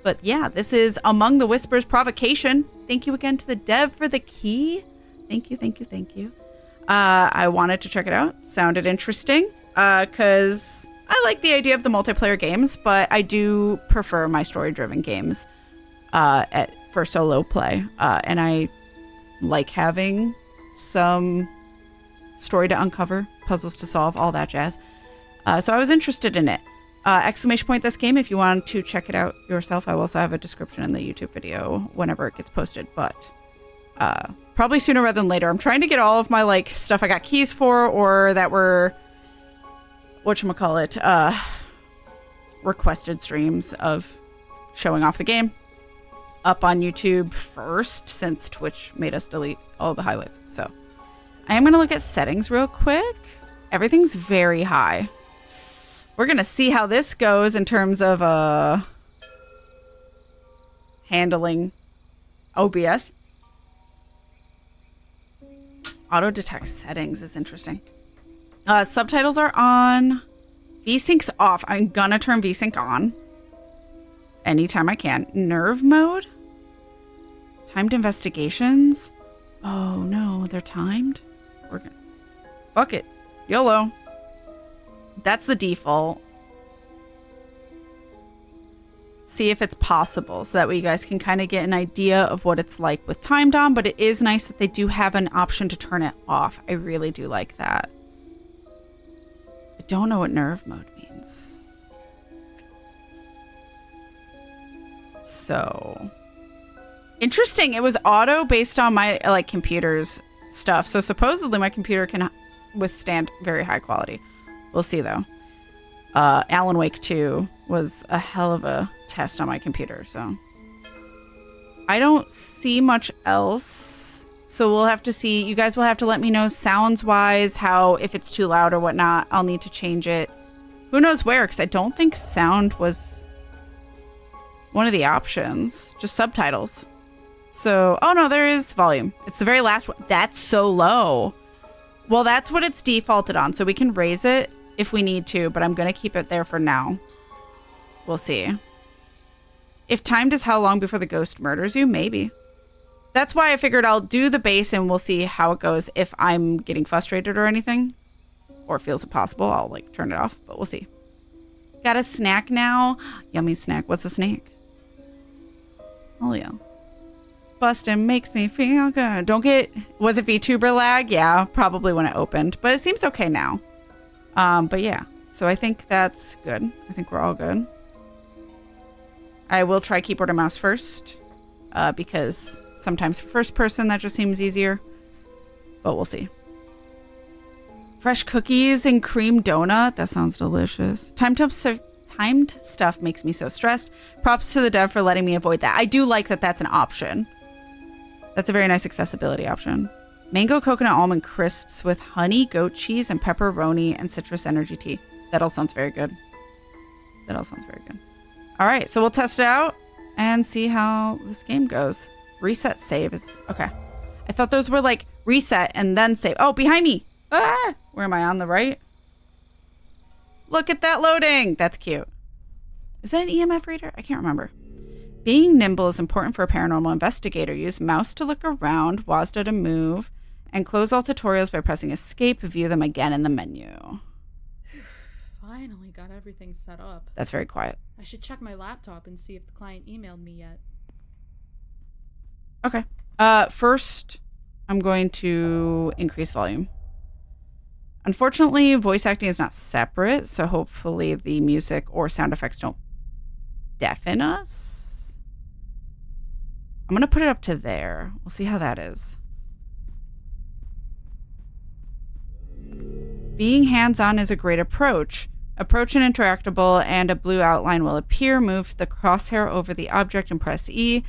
But yeah, this is Among the Whispers Provocation. Thank you again to the dev for the key. Thank you. I wanted to check it out. Sounded interesting because I like the idea of the multiplayer games, but I do prefer my story-driven games for solo play. And I like having some story to uncover, puzzles to solve, all that jazz. So I was interested in it. Exclamation point this game if you want to check it out yourself. I will also have a description in the YouTube video whenever it gets posted, but probably sooner rather than later. I'm trying to get all of my like stuff I got keys for or that were whatchamacallit, requested streams of showing off the game up on YouTube first, since Twitch made us delete all the highlights. So I am going to look at settings real quick. Everything's very high. We're going to see how this goes in terms of handling OBS. Auto detect settings is interesting. Subtitles are on. VSync's off. I'm going to turn VSync on anytime I can. Nerve mode. Timed investigations. Oh no, they're timed. We're gonna fuck it. YOLO. That's the default. See if it's possible so that way you guys can kind of get an idea of what it's like with timed on, but it is nice that they do have an option to turn it off. I really do like that. I don't know what nerve mode means. So interesting. It was auto based on my like computer's stuff. So supposedly my computer can withstand very high quality. We'll see though. Alan Wake 2 was a hell of a test on my computer, so I don't see much else. So we'll have to see. You guys will have to let me know sounds wise how, if it's too loud or whatnot, I'll need to change it. Who knows where, because I don't think sound was one of the options, just subtitles. So, oh no, there is volume. It's the very last one. That's so low. Well, that's what it's defaulted on, so we can raise it if we need to, but I'm going to keep it there for now. We'll see. If timed is how long before the ghost murders you, maybe. That's why I figured I'll do the bass and we'll see how it goes. If I'm getting frustrated or anything, or feels impossible, I'll like turn it off, but we'll see. Got a snack now. Yummy snack. What's a snack? Oh yeah. Bustin' makes me feel good. Don't get, was it VTuber lag? Yeah, probably when it opened, but it seems okay now. But yeah, so I think that's good. I think we're all good. I will try keyboard and mouse first, because sometimes first person, that just seems easier, but we'll see. Fresh cookies and cream donut. That sounds delicious. Timed stuff makes me so stressed. Props to the dev for letting me avoid that. I do like that that's an option. That's a very nice accessibility option. Mango coconut almond crisps with honey, goat cheese, and pepperoni and citrus energy tea. That all sounds very good. That all sounds very good. All right, so we'll test it out and see how this game goes. Reset save is okay. I thought those were like reset and then save. Oh, behind me. Ah, where am I, on the right? Look at that loading. That's cute. Is that an EMF reader? I can't remember. Being nimble is important for a paranormal investigator. Use mouse to look around, WASD to move, and close all tutorials by pressing escape. View them again in the menu. Finally got everything set up. That's very quiet. I should check my laptop and see if the client emailed me yet. Okay. First, I'm going to increase volume. Unfortunately, voice acting is not separate, so hopefully the music or sound effects don't deafen us. I'm going to put it up to there. We'll see how that is. Being hands-on is a great approach. Approach an interactable and a blue outline will appear. Move the crosshair over the object and press E.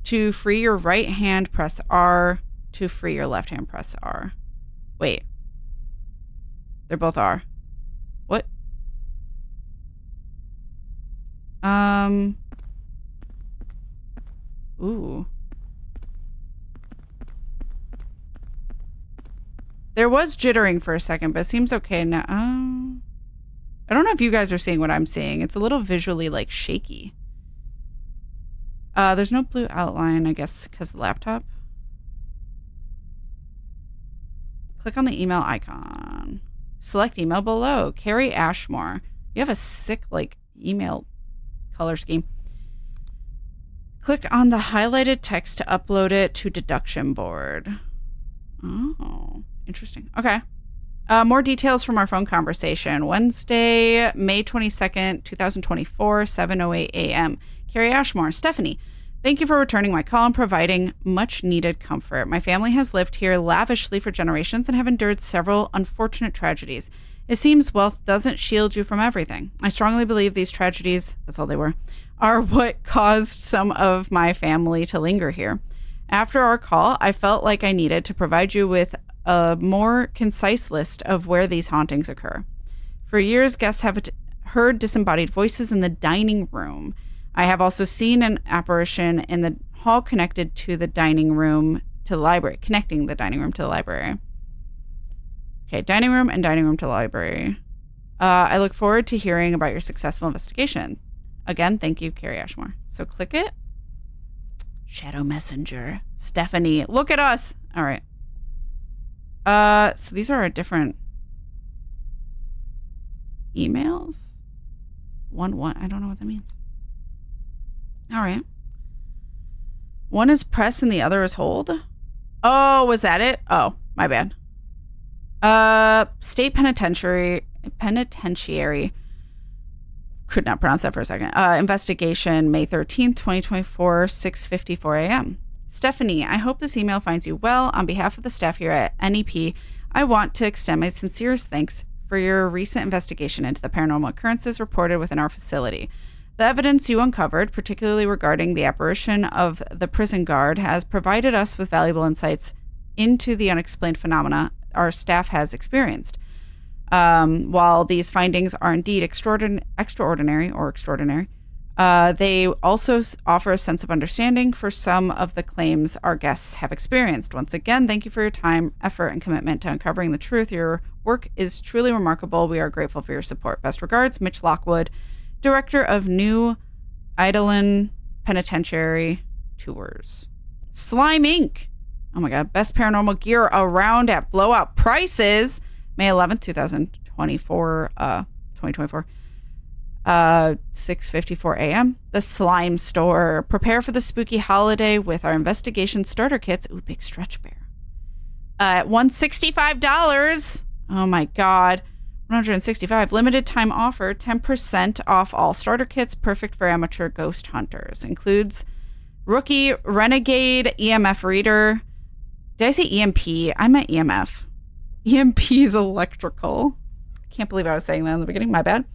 To free your right hand, press R. To free your left hand, press R. Wait. They're both R. What? Ooh. There was jittering for a second, but it seems okay now. I don't know if you guys are seeing what I'm seeing. It's a little visually like shaky. There's no blue outline, I guess, because the laptop. Click on the email icon. Select email below. Carrie Ashmore. You have a sick, like, email color scheme. Click on the highlighted text to upload it to deduction board. Oh, interesting. Okay. More details from our phone conversation. Wednesday, May 22nd, 2024, 7:08 a.m. Carrie Ashmore. Stephanie, thank you for returning my call and providing much needed comfort. My family has lived here lavishly for generations and have endured several unfortunate tragedies. It seems wealth doesn't shield you from everything. I strongly believe these tragedies, that's all they were, are what caused some of my family to linger here. After our call, I felt like I needed to provide you with a more concise list of where these hauntings occur. For years, guests have heard disembodied voices in the dining room. I have also seen an apparition in the hall connecting the dining room to the library. Okay, dining room and dining room to library. I look forward to hearing about your successful investigation. Again, thank you, Carrie Ashmore. So click it. Shadow Messenger. Stephanie, look at us. All right. So these are our different emails. One. I don't know what that means. All right. One is press and the other is hold. Oh, was that it? Oh, my bad. State penitentiary. Could not pronounce that for a second. Investigation, May 13th, 2024, 6:54 a.m. Stephanie, I hope this email finds you well. On behalf of the staff here at NEP, I want to extend my sincerest thanks for your recent investigation into the paranormal occurrences reported within our facility. The evidence you uncovered, particularly regarding the apparition of the prison guard, has provided us with valuable insights into the unexplained phenomena our staff has experienced. While these findings are indeed extraordinary, they also offer a sense of understanding for some of the claims our guests have experienced. Once again, thank you for your time, effort, and commitment to uncovering the truth. Your work is truly remarkable. We are grateful for your support. Best regards, Mitch Lockwood, Director of New Idolin Penitentiary Tours. Slime Inc. Oh my God, best paranormal gear around at blowout prices. May 11th, 2024, 6:54 a.m. The Slime Store. Prepare for the spooky holiday with our investigation starter kits. Ooh, big stretch bear. At $165. Oh my God. $165. Limited time offer. 10% off all starter kits. Perfect for amateur ghost hunters. Includes rookie renegade EMF reader. Did I say EMP? I meant EMF. EMP is electrical. Can't believe I was saying that in the beginning. My bad.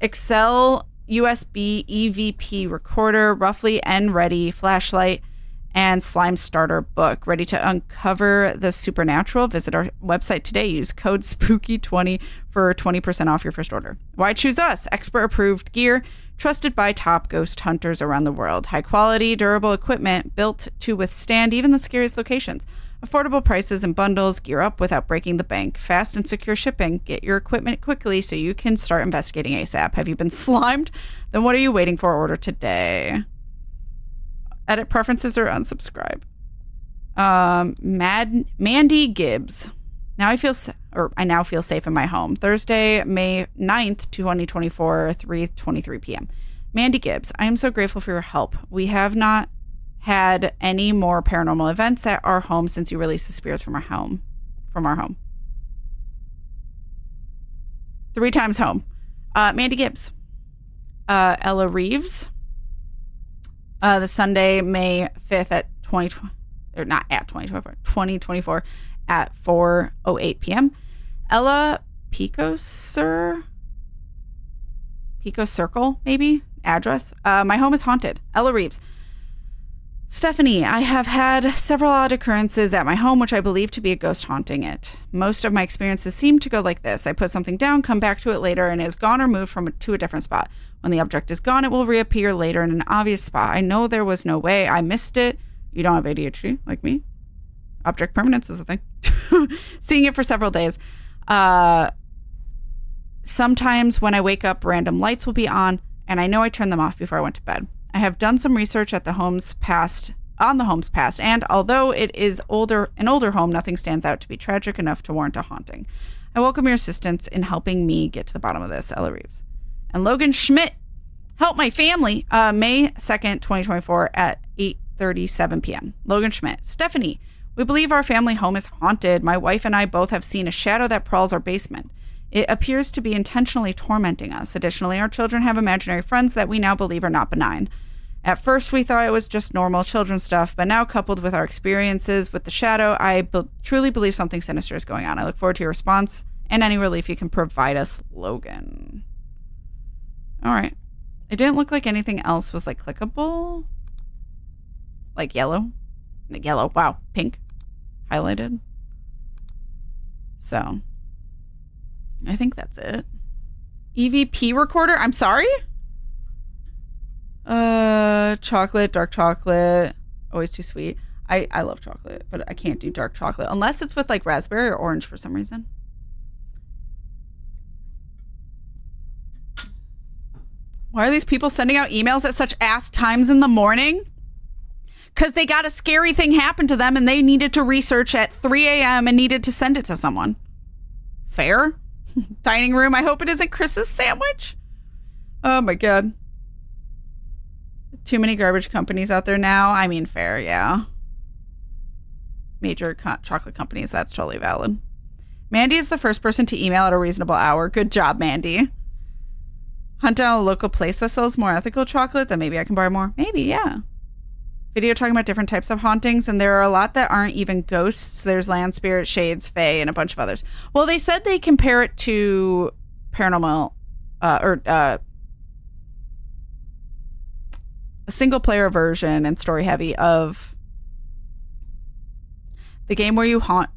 Excel USB EVP recorder, roughly N ready flashlight, and slime starter book. Ready to uncover the supernatural? Visit our website today. Use code SPOOKY20 for 20% off your first order. Why choose us? Expert approved gear, trusted by top ghost hunters around the world. High quality, durable equipment built to withstand even the scariest locations. Affordable prices and bundles. Gear up without breaking the bank. Fast and secure shipping. Get your equipment quickly so you can start investigating ASAP. Have you been slimed? Then what are you waiting for? Order today. Edit preferences or unsubscribe. Mandy Gibbs. I now feel safe in my home. Thursday, May 9th, 2024, 3:23 p.m. Mandy Gibbs. I am so grateful for your help. We have not had any more paranormal events at our home since you released the spirits from our home. 3 times home. Mandy Gibbs. Ella Reeves. The Sunday, May 5th at 2024 at 4:08 p.m. Ella Pico Circle, maybe? Address. My home is haunted. Ella Reeves. Stephanie, I have had several odd occurrences at my home, which I believe to be a ghost haunting it. Most of my experiences seem to go like this. I put something down, come back to it later, and it is gone or moved to a different spot. When the object is gone, it will reappear later in an obvious spot. I know there was no way. I missed it. You don't have ADHD like me. Object permanence is a thing. Seeing it for several days. Sometimes when I wake up, random lights will be on, and I know I turned them off before I went to bed. I have done some research at the home's past and although it is an older home, nothing stands out to be tragic enough to warrant a haunting. I welcome your assistance in helping me get to the bottom of this, Ella Reeves. And Logan Schmidt, help my family, May 2nd, 2024 at 8:37 p.m. Logan Schmidt, Stephanie, we believe our family home is haunted. My wife and I both have seen a shadow that prowls our basement. It appears to be intentionally tormenting us. Additionally, our children have imaginary friends that we now believe are not benign. At first, we thought it was just normal children's stuff, but now coupled with our experiences with the shadow, I truly believe something sinister is going on. I look forward to your response and any relief you can provide us, Logan. All right. It didn't look like anything else was like clickable. Like yellow. Yellow. Wow. Pink. Highlighted. So I think that's it. EVP recorder. I'm sorry. Chocolate, dark chocolate. Always too sweet. I love chocolate, but I can't do dark chocolate unless it's with like raspberry or orange for some reason. Why are these people sending out emails at such ass times in the morning? Because they got a scary thing happen to them and they needed to research at 3 a.m. and needed to send it to someone. Fair? Dining room. I hope it isn't Chris's sandwich. Oh my God. Too many garbage companies out there now. I mean, fair, yeah. Major chocolate companies. That's totally valid. Mandy is the first person to email at a reasonable hour. Good job, Mandy. Hunt down a local place that sells more ethical chocolate, then maybe I can buy more. Maybe, yeah. Video talking about different types of hauntings, and there are a lot that aren't even ghosts. There's land spirits, shades, fae, and a bunch of others. Well, they said they compare it to paranormal, a single-player version and story-heavy of the game where you hunt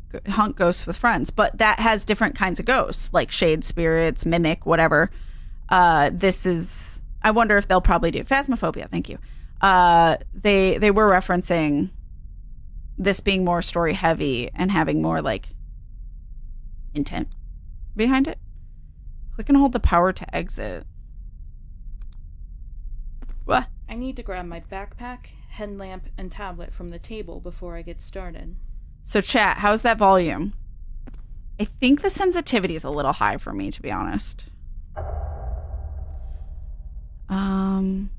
ghosts with friends, but that has different kinds of ghosts, like shade spirits, mimic, whatever. This is, I wonder if they'll probably do Phasmophobia. Thank you. They were referencing this being more story heavy and having more like intent behind it. Click and hold the power to exit. What? I need to grab my backpack, headlamp, and tablet from the table before I get started. So chat, how's that volume? I think the sensitivity is a little high for me, to be honest. I'm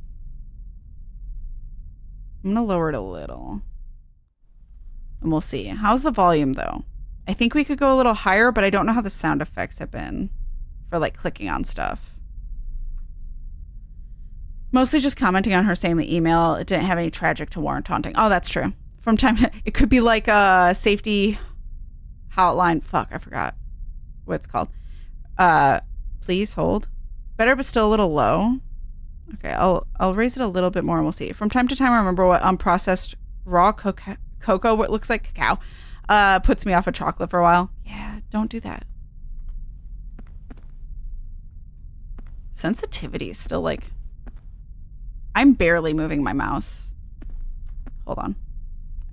gonna lower it a little. And we'll see. How's the volume though? I think we could go a little higher, but I don't know how the sound effects have been for like clicking on stuff. Mostly just commenting on her saying the email, it didn't have any tragic to warrant haunting. Oh, that's true. From time to, it could be like a safety hotline. Fuck, I forgot what it's called. Please hold. Better, but still a little low. Okay, I'll raise it a little bit more and we'll see. From time to time, I remember what unprocessed raw cocoa, what looks like cacao, puts me off of chocolate for a while. Yeah, don't do that. Sensitivity is still like, I'm barely moving my mouse. Hold on.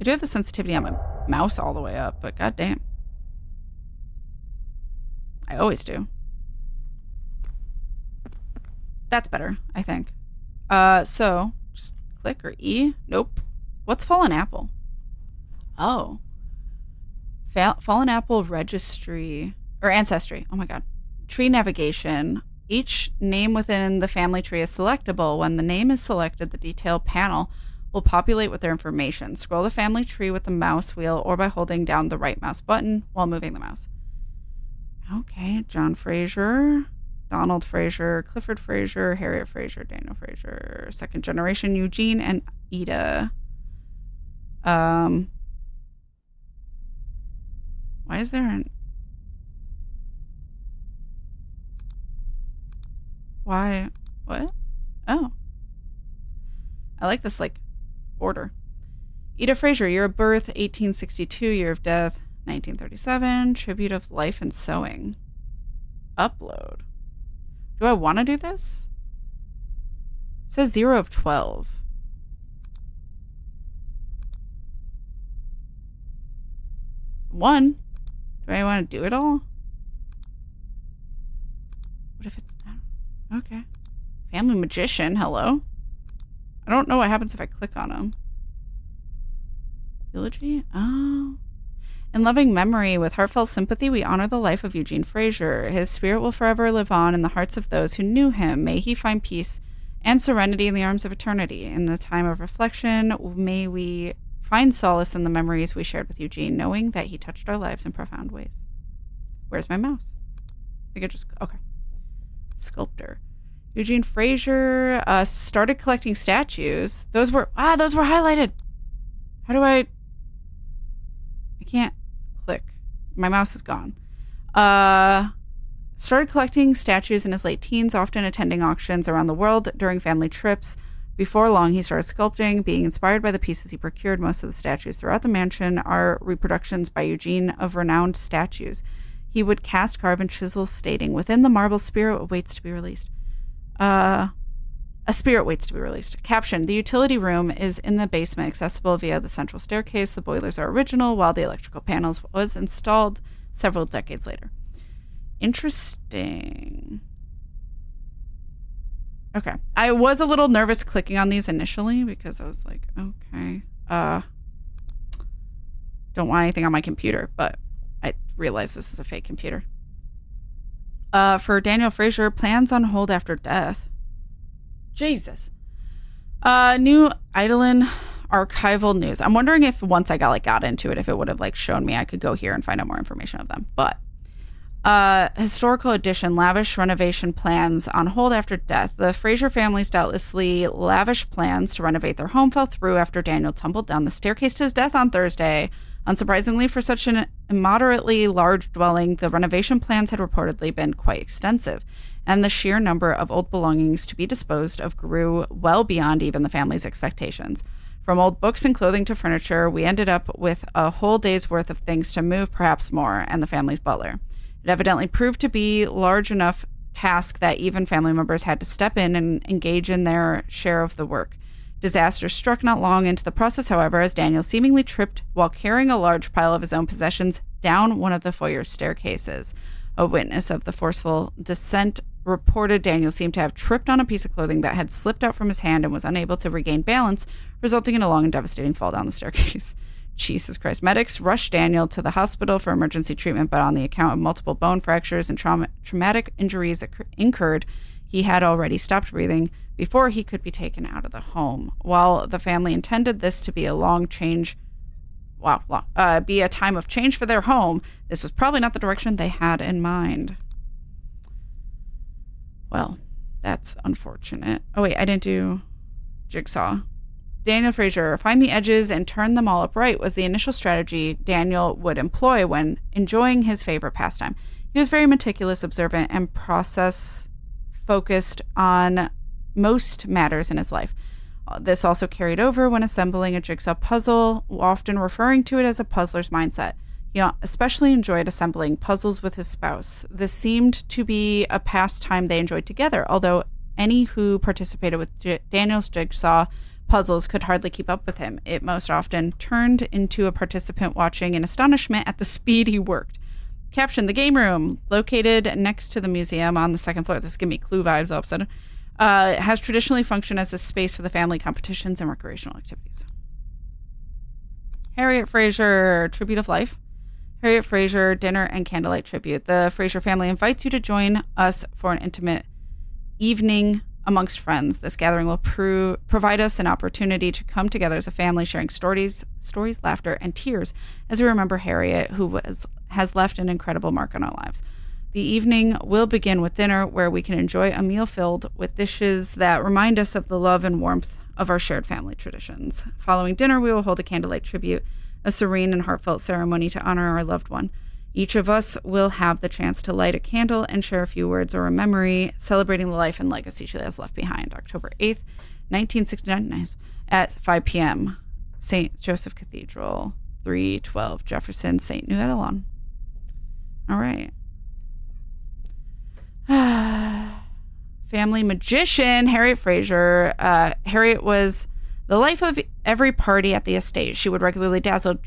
I do have the sensitivity on my mouse all the way up, but goddamn. I always do. That's better, I think. So just click or E. Nope. What's Fallen Apple? Oh. Fallen Apple registry or ancestry. Oh my God. Tree navigation. Each name within the family tree is selectable. When the name is selected, the detail panel will populate with their information. Scroll the family tree with the mouse wheel or by holding down the right mouse button while moving the mouse. Okay. John Fraser. Donald Fraser, Clifford Fraser, Harriet Fraser, Daniel Fraser, second generation, Eugene and Ida. Why is there an... Why? What? Oh. I like this, like, order. Ida Fraser, year of birth, 1862, year of death, 1937, tribute of life and sewing. Upload. Do I want to do this? It says 0 of 12. One. Do I want to do it all? What if it's... Okay. Family magician, hello. I don't know what happens if I click on them. Eulogy? Oh. In loving memory, with heartfelt sympathy, we honor the life of Eugene Fraser. His spirit will forever live on in the hearts of those who knew him. May he find peace and serenity in the arms of eternity. In the time of reflection, may we find solace in the memories we shared with Eugene, knowing that he touched our lives in profound ways. Where's my mouse? I think okay. Sculptor. Eugene Fraser started collecting statues. Those were highlighted. How do I can't click. My mouse is gone. Started collecting statues in his late teens, often attending auctions around the world during family trips. Before long, he started sculpting, being inspired by the pieces he procured. Most of the statues throughout the mansion are reproductions by Eugene of renowned statues. He would cast, carve, and chisel, stating, "Within the marble, spirit waits to be released." A spirit waits to be released. Caption: the utility room is in the basement, accessible via the central staircase. The boilers are original, while the electrical panels was installed several decades later. Interesting. Okay. I was a little nervous clicking on these initially because I was like, okay. Don't want anything on my computer, but I realized this is a fake computer. For Daniel Fraser, plans on hold after death. Jesus. New Eidolon archival news. I'm wondering if once I got into it, if it would have shown me I could go here and find out more information of them. But historical edition, lavish renovation plans on hold after death. The Fraser family's doubtlessly lavish plans to renovate their home fell through after Daniel tumbled down the staircase to his death on Thursday. Unsurprisingly, for such an immoderately large dwelling, the renovation plans had reportedly been quite extensive, and the sheer number of old belongings to be disposed of grew well beyond even the family's expectations. From old books and clothing to furniture, we ended up with a whole day's worth of things to move, perhaps more, and the family's butler. It evidently proved to be large enough task that even family members had to step in and engage in their share of the work. Disaster struck not long into the process, however, as Daniel seemingly tripped while carrying a large pile of his own possessions down one of the foyer staircases. A witness of the forceful descent reported Daniel seemed to have tripped on a piece of clothing that had slipped out from his hand and was unable to regain balance, resulting in a long and devastating fall down the staircase. Jesus Christ. Medics rushed Daniel to the hospital for emergency treatment, but on the account of multiple bone fractures and traumatic injuries incurred, he had already stopped breathing before he could be taken out of the home. While the family intended this to be a be a time of change for their home, this was probably not the direction they had in mind. Well, that's unfortunate. Oh wait, I didn't do jigsaw. Daniel Fraser, find the edges and turn them all upright was the initial strategy Daniel would employ when enjoying his favorite pastime. He was very meticulous, observant, and process-focused on most matters in his life. This also carried over when assembling a jigsaw puzzle, often referring to it as a puzzler's mindset. He especially enjoyed assembling puzzles with his spouse. This seemed to be a pastime they enjoyed together, although any who participated with Daniel's jigsaw puzzles could hardly keep up with him. It most often turned into a participant watching in astonishment at the speed he worked. Caption: the game room, located next to the museum on the second floor. This gives me Clue vibes all of a sudden. Has traditionally functioned as a space for the family competitions and recreational activities. Harriet Fraser, Tribute of Life. Harriet Fraser, Dinner and Candlelight Tribute. The Fraser family invites you to join us for an intimate evening amongst friends. This gathering will provide us an opportunity to come together as a family, sharing stories, laughter, and tears as we remember Harriet, who has left an incredible mark on our lives. The evening will begin with dinner, where we can enjoy a meal filled with dishes that remind us of the love and warmth of our shared family traditions. Following dinner, we will hold a candlelight tribute, a serene and heartfelt ceremony to honor our loved one. Each of us will have the chance to light a candle and share a few words or a memory, celebrating the life and legacy she has left behind. October 8th, 1969, at 5 p.m., St. Joseph Cathedral, 312 Jefferson, St. New-Edelon. All right. Family magician, Harriet Fraser. Harriet was the life of every party at the estate. She would regularly dazzle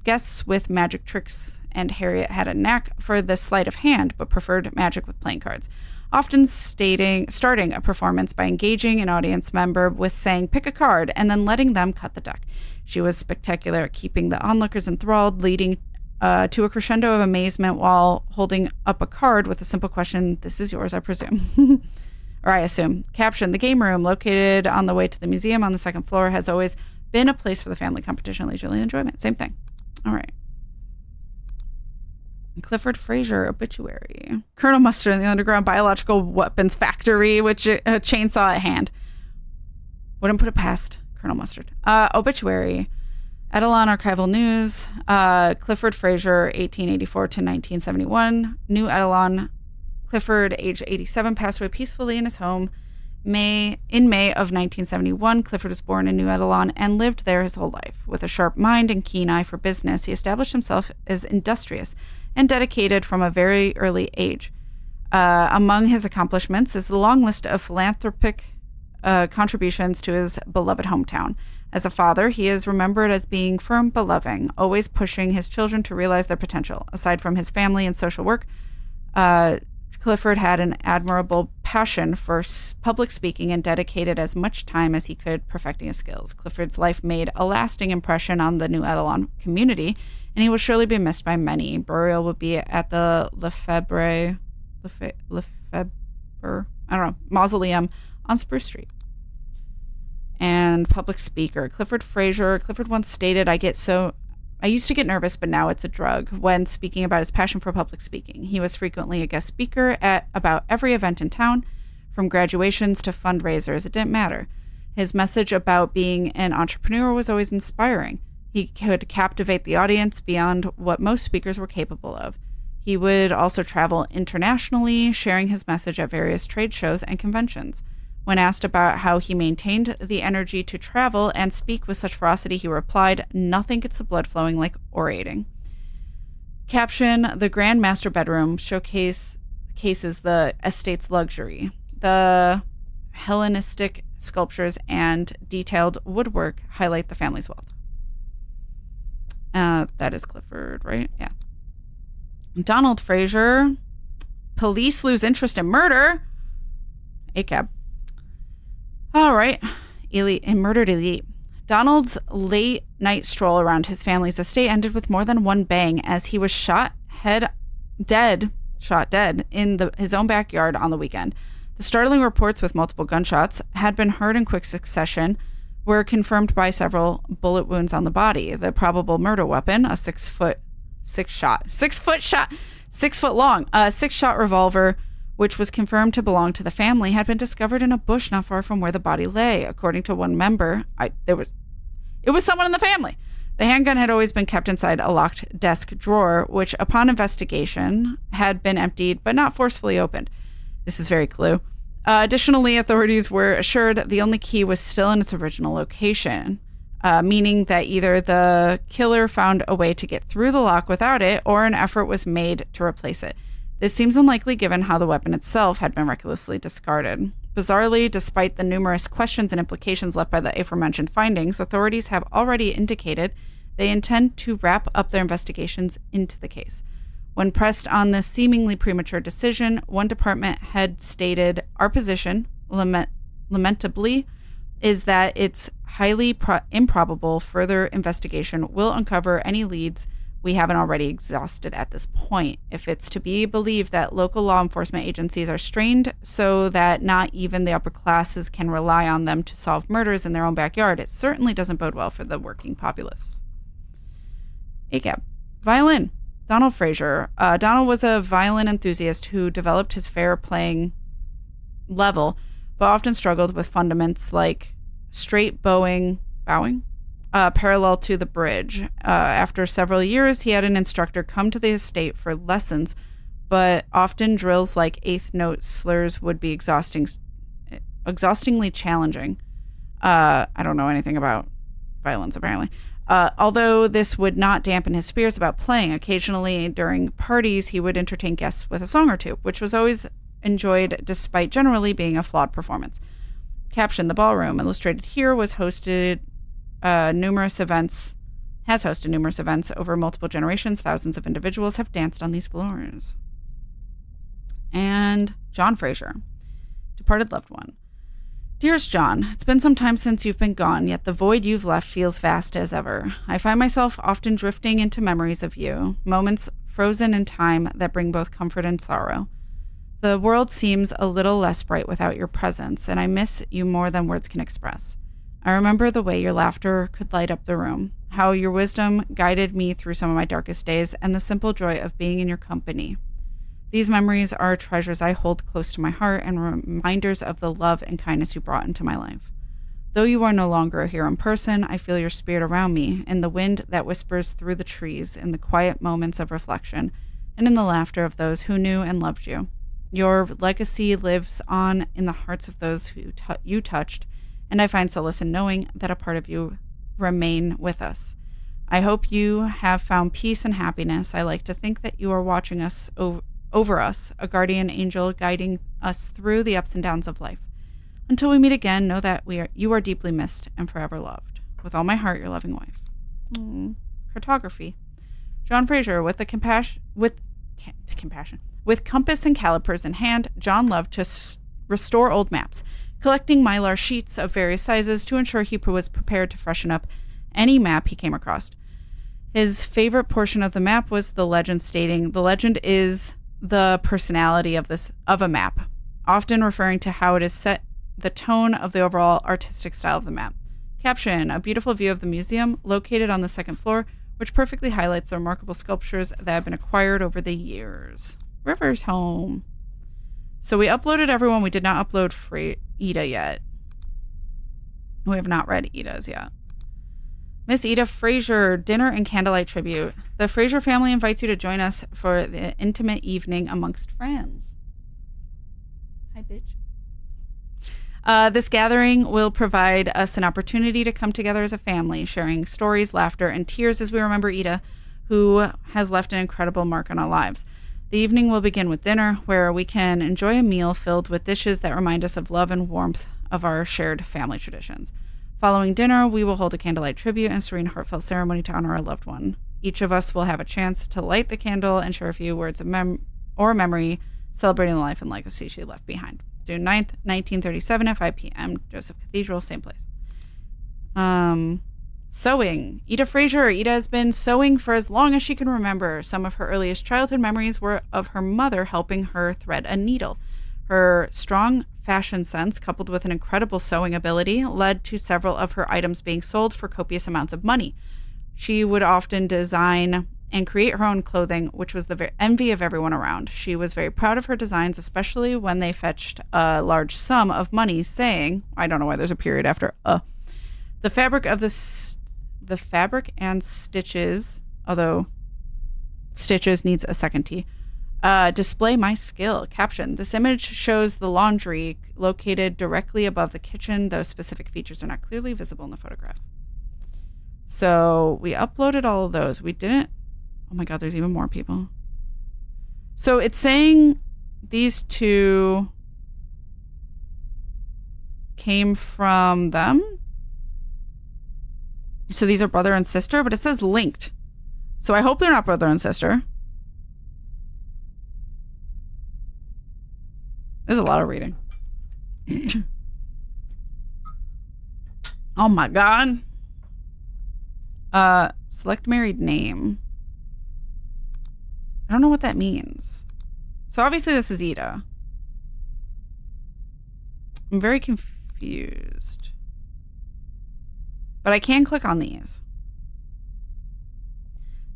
guests with magic tricks, and Harriet had a knack for the sleight of hand, but preferred magic with playing cards. often starting a performance by engaging an audience member with saying, pick a card, and then letting them cut the deck. She was spectacular at keeping the onlookers enthralled, leading to a crescendo of amazement while holding up a card with a simple question, this is yours, I presume. Or I assume. Caption, the game room, located on the way to the museum on the second floor, has always been a place for the family competition, leisurely enjoyment. Same thing. All right. Clifford Fraser obituary. Colonel Mustard in the underground biological weapons factory, which a chainsaw at hand. Wouldn't put it past Colonel Mustard. Obituary. Edelon Archival News. Clifford Fraser, 1884 to 1971. New Edelon. Clifford, age 87, passed away peacefully in his home. May of 1971, Clifford was born in New Edelon and lived there his whole life. With a sharp mind and keen eye for business, he established himself as industrious and dedicated from a very early age. Among his accomplishments is the long list of philanthropic contributions to his beloved hometown. As a father, he is remembered as being firm but loving, always pushing his children to realize their potential. Aside from his family and social work, Clifford had an admirable passion for public speaking and dedicated as much time as he could perfecting his skills. Clifford's life made a lasting impression on the New Edelon community, and he will surely be missed by many. Burial will be at the Lefebvre Mausoleum on Spruce Street. And public speaker, Clifford Fraser. Clifford once stated, I used to get nervous, but now it's a drug, when speaking about his passion for public speaking. He was frequently a guest speaker at about every event in town, from graduations to fundraisers. It didn't matter. His message about being an entrepreneur was always inspiring. He could captivate the audience beyond what most speakers were capable of. He would also travel internationally, sharing his message at various trade shows and conventions. When asked about how he maintained the energy to travel and speak with such ferocity, he replied, nothing gets the blood flowing like orating. Caption, the Grand Master Bedroom cases the estate's luxury. The Hellenistic sculptures and detailed woodwork highlight the family's wealth. That is Clifford, right? Yeah. Donald Fraser. Police lose interest in murder. ACAB. All right. Murdered elite. Donald's late night stroll around his family's estate ended with more than one bang as he was shot dead in his own backyard on the weekend. The startling reports with multiple gunshots had been heard in quick succession were confirmed by several bullet wounds on the body. The probable murder weapon, a 6 foot long, 6-shot revolver, which was confirmed to belong to the family, had been discovered in a bush not far from where the body lay. According to one member, it was someone in the family. The handgun had always been kept inside a locked desk drawer, which upon investigation had been emptied but not forcefully opened. This is very clue. Additionally, authorities were assured the only key was still in its original location, meaning that either the killer found a way to get through the lock without it or an effort was made to replace it. This seems unlikely given how the weapon itself had been recklessly discarded. Bizarrely, despite the numerous questions and implications left by the aforementioned findings, authorities have already indicated they intend to wrap up their investigations into the case. When pressed on this seemingly premature decision, one department head stated, our position, lamentably, is that it's highly improbable further investigation will uncover any leads we haven't already exhausted at this point. If it's to be believed that local law enforcement agencies are strained so that not even the upper classes can rely on them to solve murders in their own backyard, it certainly doesn't bode well for the working populace. ACAB. Violin. Donald Fraser. Donald was a violin enthusiast who developed his fair playing level, but often struggled with fundaments like straight bowing, parallel to the bridge. After several years, he had an instructor come to the estate for lessons, but often drills like eighth note slurs would be exhaustingly challenging. I don't know anything about violins, apparently. Although this would not dampen his spirits about playing. Occasionally during parties, he would entertain guests with a song or two, which was always enjoyed despite generally being a flawed performance. Caption, the ballroom, illustrated here, has hosted numerous events over multiple generations. Thousands of individuals have danced on these floors. And John Fraser, departed loved one. Dearest John, it's been some time since you've been gone, yet the void you've left feels vast as ever. I find myself often drifting into memories of you, moments frozen in time that bring both comfort and sorrow. The world seems a little less bright without your presence, and I miss you more than words can express. I remember the way your laughter could light up the room, how your wisdom guided me through some of my darkest days, and the simple joy of being in your company. These memories are treasures I hold close to my heart and reminders of the love and kindness you brought into my life. Though you are no longer here in person, I feel your spirit around me, in the wind that whispers through the trees, in the quiet moments of reflection, and in the laughter of those who knew and loved you. Your legacy lives on in the hearts of those who you touched, and I find solace in knowing that a part of you remain with us. I hope you have found peace and happiness. I like to think that you are watching us over us, a guardian angel guiding us through the ups and downs of life. Until we meet again, know that you are deeply missed and forever loved. With all my heart, your loving wife. Cartography. John Fraser, with compass and calipers in hand, John loved to restore old maps, collecting mylar sheets of various sizes to ensure he was prepared to freshen up any map he came across. His favorite portion of the map was the legend stating, "The legend is the personality of a map," often referring to how it is set the tone of the overall artistic style of the map. Caption, a beautiful view of the museum located on the second floor, which perfectly highlights the remarkable sculptures that have been acquired over the years. River's home. So we uploaded everyone. We did not upload Ida yet. We have not read Ida's yet. Miss Ida Fraser, dinner and candlelight tribute. The Fraser family invites you to join us for the intimate evening amongst friends. Hi, bitch. This gathering will provide us an opportunity to come together as a family, sharing stories, laughter, and tears as we remember Ida, who has left an incredible mark on our lives. The evening will begin with dinner, where we can enjoy a meal filled with dishes that remind us of love and warmth of our shared family traditions. Following dinner, we will hold a candlelight tribute and serene, heartfelt ceremony to honor our loved one. Each of us will have a chance to light the candle and share a few words of memory, celebrating the life and legacy she left behind. June 9th, 1937 at 5 p.m., Joseph Cathedral, same place. Sewing. Ida Fraser. Ida has been sewing for as long as she can remember. Some of her earliest childhood memories were of her mother helping her thread a needle. Her strong fashion sense, coupled with an incredible sewing ability, led to several of her items being sold for copious amounts of money. She would often design and create her own clothing, which was the envy of everyone around. She was very proud of her designs, especially when they fetched a large sum of money, saying, I don't know why there's a period after the fabric and stitches, although stitches needs a second T, display my skill. Caption, this image shows the laundry located directly above the kitchen. Those specific features are not clearly visible in the photograph. So we uploaded all of those. We didn't. Oh my God, there's even more people. So it's saying these two came from them. So these are brother and sister, but it says linked. So I hope they're not brother and sister. There's a lot of reading. Oh my God. Select married name. I don't know what that means. So obviously this is Ida. I'm very confused. But I can click on these.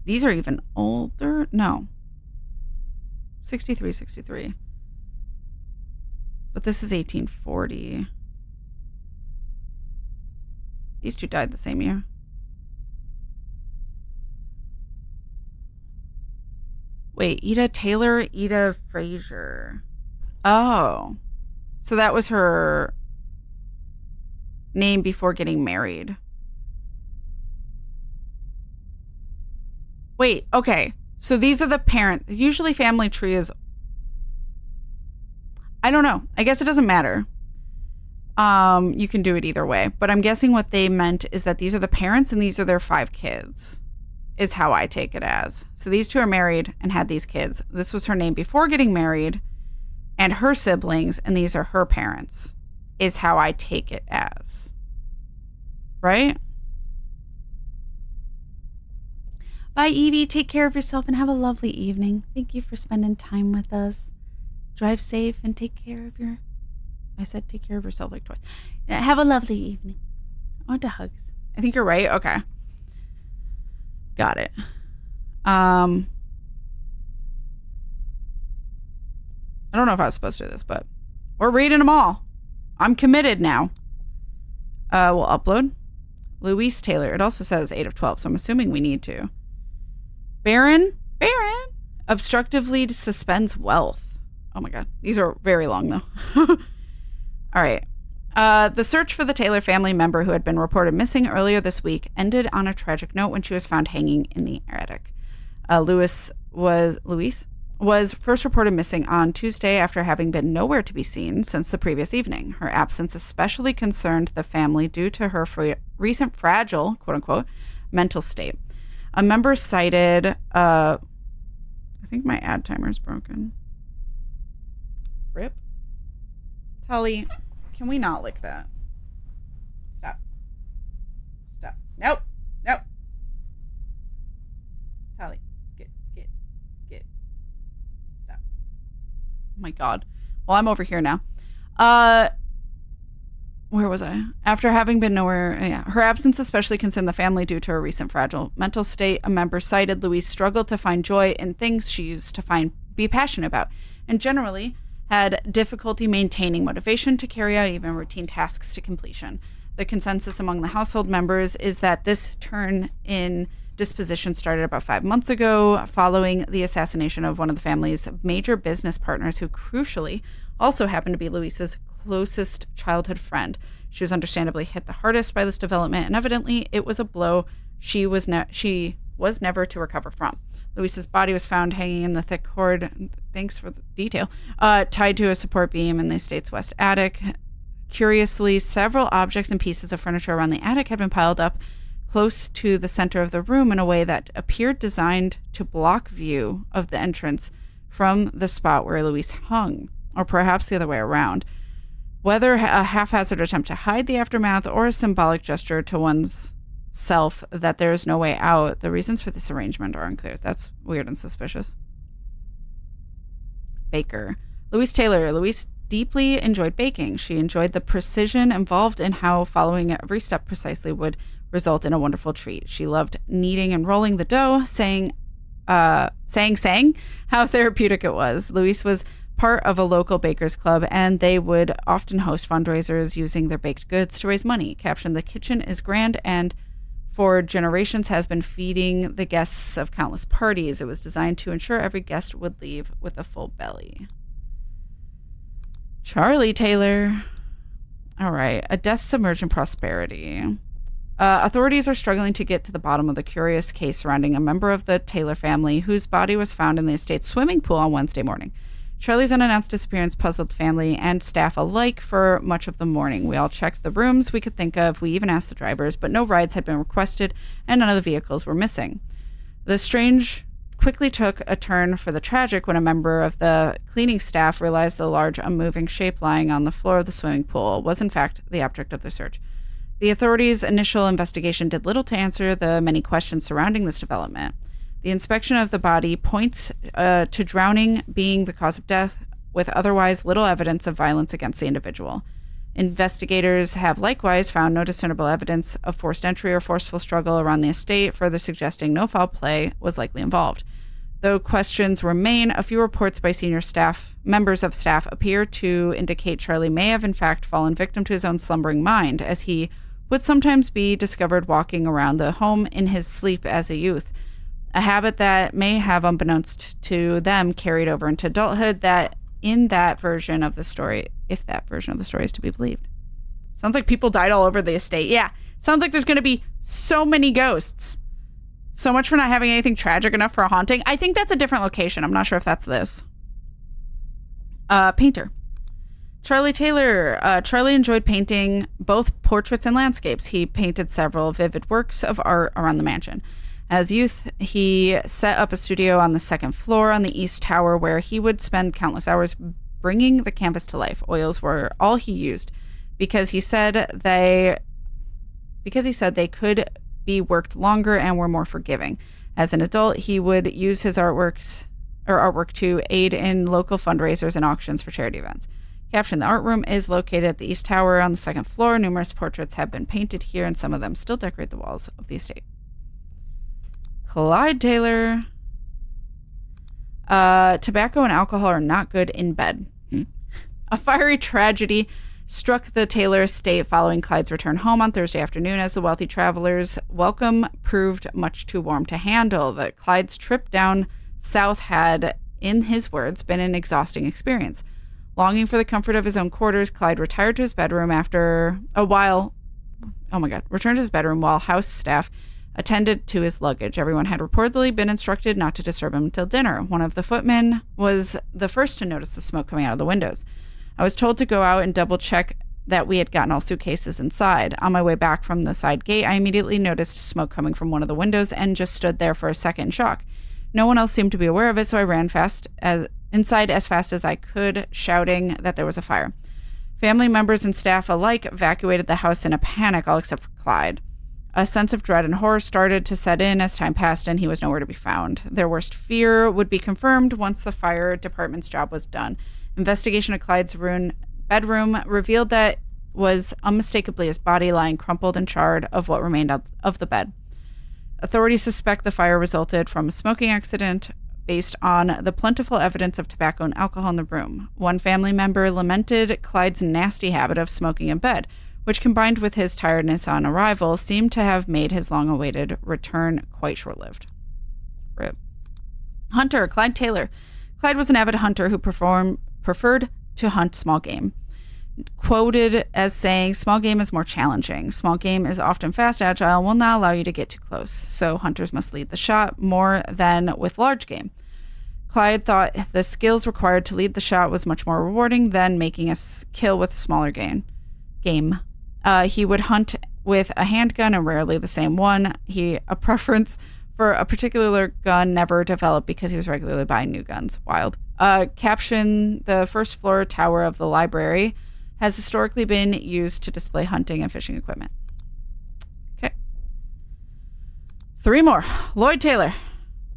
These are even older. No. 63. But this is 1840. These two died the same year. Wait, Ida Taylor, Ida Fraser. Oh. So that was her name before getting married. Wait, okay. So these are the parents. Usually family tree is... I don't know. I guess it doesn't matter. You can do it either way. But I'm guessing what they meant is that these are the parents and these are their 5 kids. Is how I take it as. So these two are married and had these kids. This was her name before getting married. and her siblings, and these are her parents, is how I take it as. Right? Bye, Evie. Take care of yourself and have a lovely evening. Thank you for spending time with us. Drive safe and take care of your... I said take care of yourself like twice. Have a lovely evening. On to hugs. I think you're right. Okay. Got it. I don't know if I was supposed to do this, but we're reading them all. I'm committed now. We'll upload. Louise Taylor. It also says 8 of 12, so I'm assuming we need to. Baron obstructively suspends wealth. Oh my God. These are very long though. All right. The search for the Taylor family member who had been reported missing earlier this week ended on a tragic note when she was found hanging in the attic. Louise was first reported missing on Tuesday after having been nowhere to be seen since the previous evening. Her absence especially concerned the family due to her recent fragile, quote unquote, mental state. A member cited, I think my ad timer is broken. Rip. Tully, can we not lick that? Stop. Nope. Tully, get. Stop. Oh my God. Well, I'm over here now. Where was I? After having been nowhere, her absence especially concerned the family due to her recent fragile mental state. A member cited Louise struggled to find joy in things she used to be passionate about, and generally had difficulty maintaining motivation to carry out even routine tasks to completion. The consensus among the household members is that this turn in disposition started about 5 months ago, following the assassination of one of the family's major business partners, who crucially also happened to be Louise's closest childhood friend. She was understandably hit the hardest by this development, and evidently it was a blow she was never to recover from. Louise's body was found hanging in the thick cord, thanks for the detail, tied to a support beam in the estate's west attic. Curiously, several objects and pieces of furniture around the attic had been piled up close to the center of the room in a way that appeared designed to block view of the entrance from the spot where Louise hung, or perhaps the other way around. Whether a haphazard attempt to hide the aftermath or a symbolic gesture to one's self that there is no way out, the reasons for this arrangement are unclear. That's weird and suspicious. Baker. Louise Taylor. Louise deeply enjoyed baking. She enjoyed the precision involved in how following every step precisely would result in a wonderful treat. She loved kneading and rolling the dough, saying how therapeutic it was. Louise was part of a local bakers club, and they would often host fundraisers using their baked goods to raise money. Caption: "The kitchen is grand and for generations has been feeding the guests of countless parties. It was designed to ensure every guest would leave with a full belly." Charlie Taylor. All right. A death submerged in prosperity. Authorities are struggling to get to the bottom of the curious case surrounding a member of the Taylor family whose body was found in the estate's swimming pool on Wednesday morning. Charlie's unannounced disappearance puzzled family and staff alike for much of the morning. We all checked the rooms we could think of. We even asked the drivers, but no rides had been requested and none of the vehicles were missing. The strange quickly took a turn for the tragic when a member of the cleaning staff realized the large unmoving shape lying on the floor of the swimming pool was in fact the object of their search. The authorities' initial investigation did little to answer the many questions surrounding this development. The inspection of the body points to drowning being the cause of death, with otherwise little evidence of violence against the individual. Investigators have likewise found no discernible evidence of forced entry or forceful struggle around the estate, further suggesting no foul play was likely involved. Though questions remain, a few reports by senior members of staff appear to indicate Charlie may have in fact fallen victim to his own slumbering mind, as he would sometimes be discovered walking around the home in his sleep as a youth. A habit that may have, unbeknownst to them, carried over into adulthood, that in that version of the story, if that version of the story is to be believed. Sounds like people died all over the estate. Yeah, sounds like there's going to be so many ghosts. So much for not having anything tragic enough for a haunting. I think that's a different location. I'm not sure if that's this. Painter. Charlie Taylor. Charlie enjoyed painting both portraits and landscapes. He painted several vivid works of art around the mansion. As youth, he set up a studio on the second floor on the East Tower where he would spend countless hours bringing the canvas to life. Oils were all he used because he said they could be worked longer and were more forgiving. As an adult, he would use his artwork to aid in local fundraisers and auctions for charity events. Caption: the art room is located at the East Tower on the second floor. Numerous portraits have been painted here, and some of them still decorate the walls of the estate. Clyde Taylor. Tobacco and alcohol are not good in bed. A fiery tragedy struck the Taylor estate following Clyde's return home on Thursday afternoon, as the wealthy traveler's welcome proved much too warm to handle. That Clyde's trip down south had, in his words, been an exhausting experience. Longing for the comfort of his own quarters, Clyde returned to his bedroom while house staff attended to his luggage. Everyone had reportedly been instructed not to disturb him until dinner. One of the footmen was the first to notice the smoke coming out of the windows. I was told to go out and double check that we had gotten all suitcases inside. On my way back from the side gate, I immediately noticed smoke coming from one of the windows and just stood there for a second in shock. No one else seemed to be aware of it, so I ran inside as fast as I could, shouting that there was a fire. Family members and staff alike evacuated the house in a panic, all except for Clyde. A sense of dread and horror started to set in as time passed, and he was nowhere to be found. Their worst fear would be confirmed once the fire department's job was done. Investigation of Clyde's bedroom revealed that was unmistakably his body lying crumpled and charred of what remained of the bed. Authorities suspect the fire resulted from a smoking accident based on the plentiful evidence of tobacco and alcohol in the room. One family member lamented Clyde's nasty habit of smoking in bed, which combined with his tiredness on arrival seemed to have made his long-awaited return quite short-lived. RIP. Hunter, Clyde Taylor. Clyde was an avid hunter who preferred to hunt small game. Quoted as saying, "Small game is more challenging. Small game is often fast, agile, and will not allow you to get too close. So hunters must lead the shot more than with large game." Clyde thought the skills required to lead the shot was much more rewarding than making a kill with a smaller game. He would hunt with a handgun and rarely the same one. A preference for a particular gun never developed because he was regularly buying new guns. Wild. Caption: the first floor tower of the library has historically been used to display hunting and fishing equipment. Okay. 3 more. Lloyd Taylor.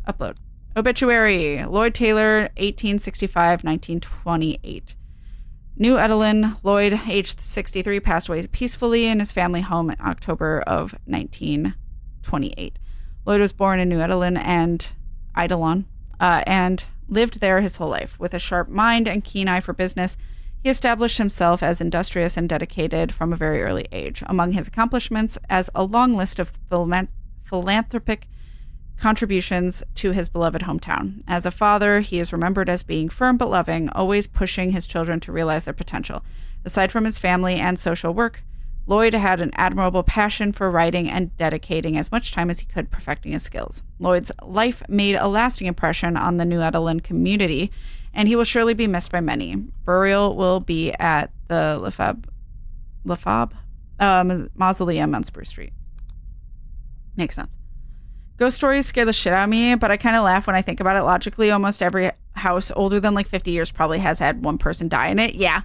Upload. Obituary. Lloyd Taylor, 1865-1928. New Edelin. Lloyd, aged 63, passed away peacefully in his family home in October of 1928. Lloyd was born in New Edelin and Eidolon, and lived there his whole life. With a sharp mind and keen eye for business, he established himself as industrious and dedicated from a very early age. Among his accomplishments, as a long list of philanthropic contributions to his beloved hometown. As a father, he is remembered as being firm but loving, always pushing his children to realize their potential. Aside from his family and social work, Lloyd had an admirable passion for writing and dedicating as much time as he could perfecting his skills. Lloyd's life made a lasting impression on the New Edelin community, and he will surely be missed by many. Burial will be at the Lafab Mausoleum on Spruce Street. Makes sense. Ghost stories scare the shit out of me, but I kind of laugh when I think about it logically. Almost every house older than like 50 years probably has had one person die in it. Yeah,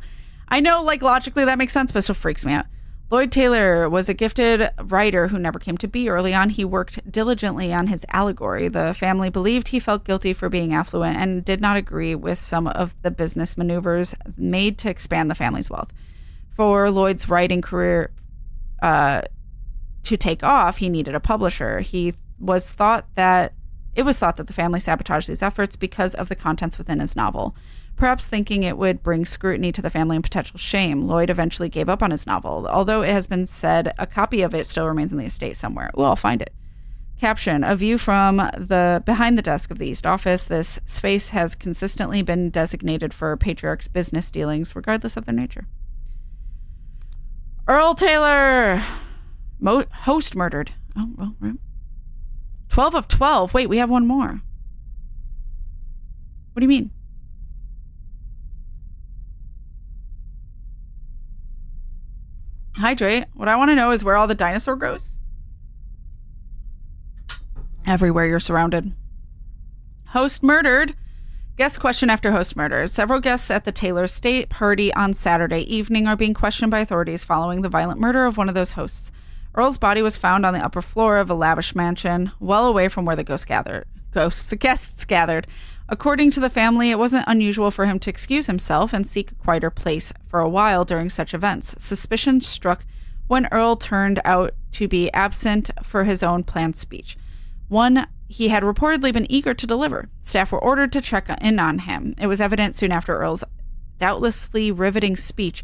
I know, like logically that makes sense, but it still freaks me out. Lloyd Taylor was a gifted writer who never came to be. Early on, he worked diligently on his allegory. The family believed he felt guilty for being affluent and did not agree with some of the business maneuvers made to expand the family's wealth. For Lloyd's writing career to take off, he needed a publisher. It was thought that the family sabotaged these efforts because of the contents within his novel. Perhaps thinking it would bring scrutiny to the family and potential shame, Lloyd eventually gave up on his novel. Although it has been said a copy of it still remains in the estate somewhere. Well, I'll find it. Caption: a view from the behind the desk of the East Office. This space has consistently been designated for patriarch's business dealings, regardless of their nature. Earl Taylor, host murdered. Oh, well, right. 12 of 12. Wait, we have one more. What do you mean? Hydrate. What I want to know is where all the dinosaur goes. Everywhere you're surrounded. Host murdered. Guest question after host murder. Several guests at the Taylor estate party on Saturday evening are being questioned by authorities following the violent murder of one of those hosts. Earl's body was found on the upper floor of a lavish mansion, well away from where the guests gathered. According to the family, it wasn't unusual for him to excuse himself and seek a quieter place for a while during such events. Suspicion struck when Earl turned out to be absent for his own planned speech, one he had reportedly been eager to deliver. Staff were ordered to check in on him. It was evident soon after Earl's doubtlessly riveting speech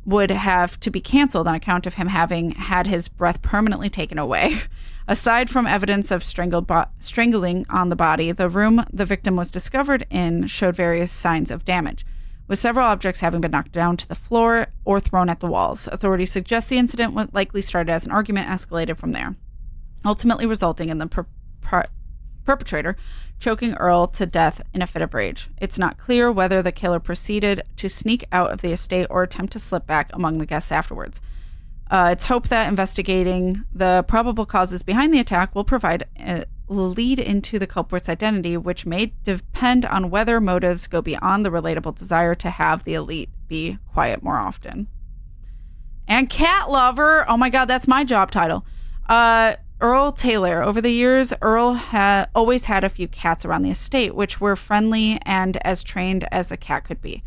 would have to be canceled on account of him having had his breath permanently taken away. Aside from evidence of strangling on the body, the room the victim was discovered in showed various signs of damage, with several objects having been knocked down to the floor or thrown at the walls. Authorities suggest the incident likely started as an argument, escalated from there, ultimately resulting in the perpetrator choking Earl to death in a fit of rage. It's not clear whether the killer proceeded to sneak out of the estate or attempt to slip back among the guests afterwards. It's hoped that investigating the probable causes behind the attack will provide a lead into the culprit's identity, which may depend on whether motives go beyond the relatable desire to have the elite be quiet more often. And cat lover. Oh my God, that's my job title. Earl Taylor. Over the years, Earl had always had a few cats around the estate, which were friendly and as trained as a cat could be.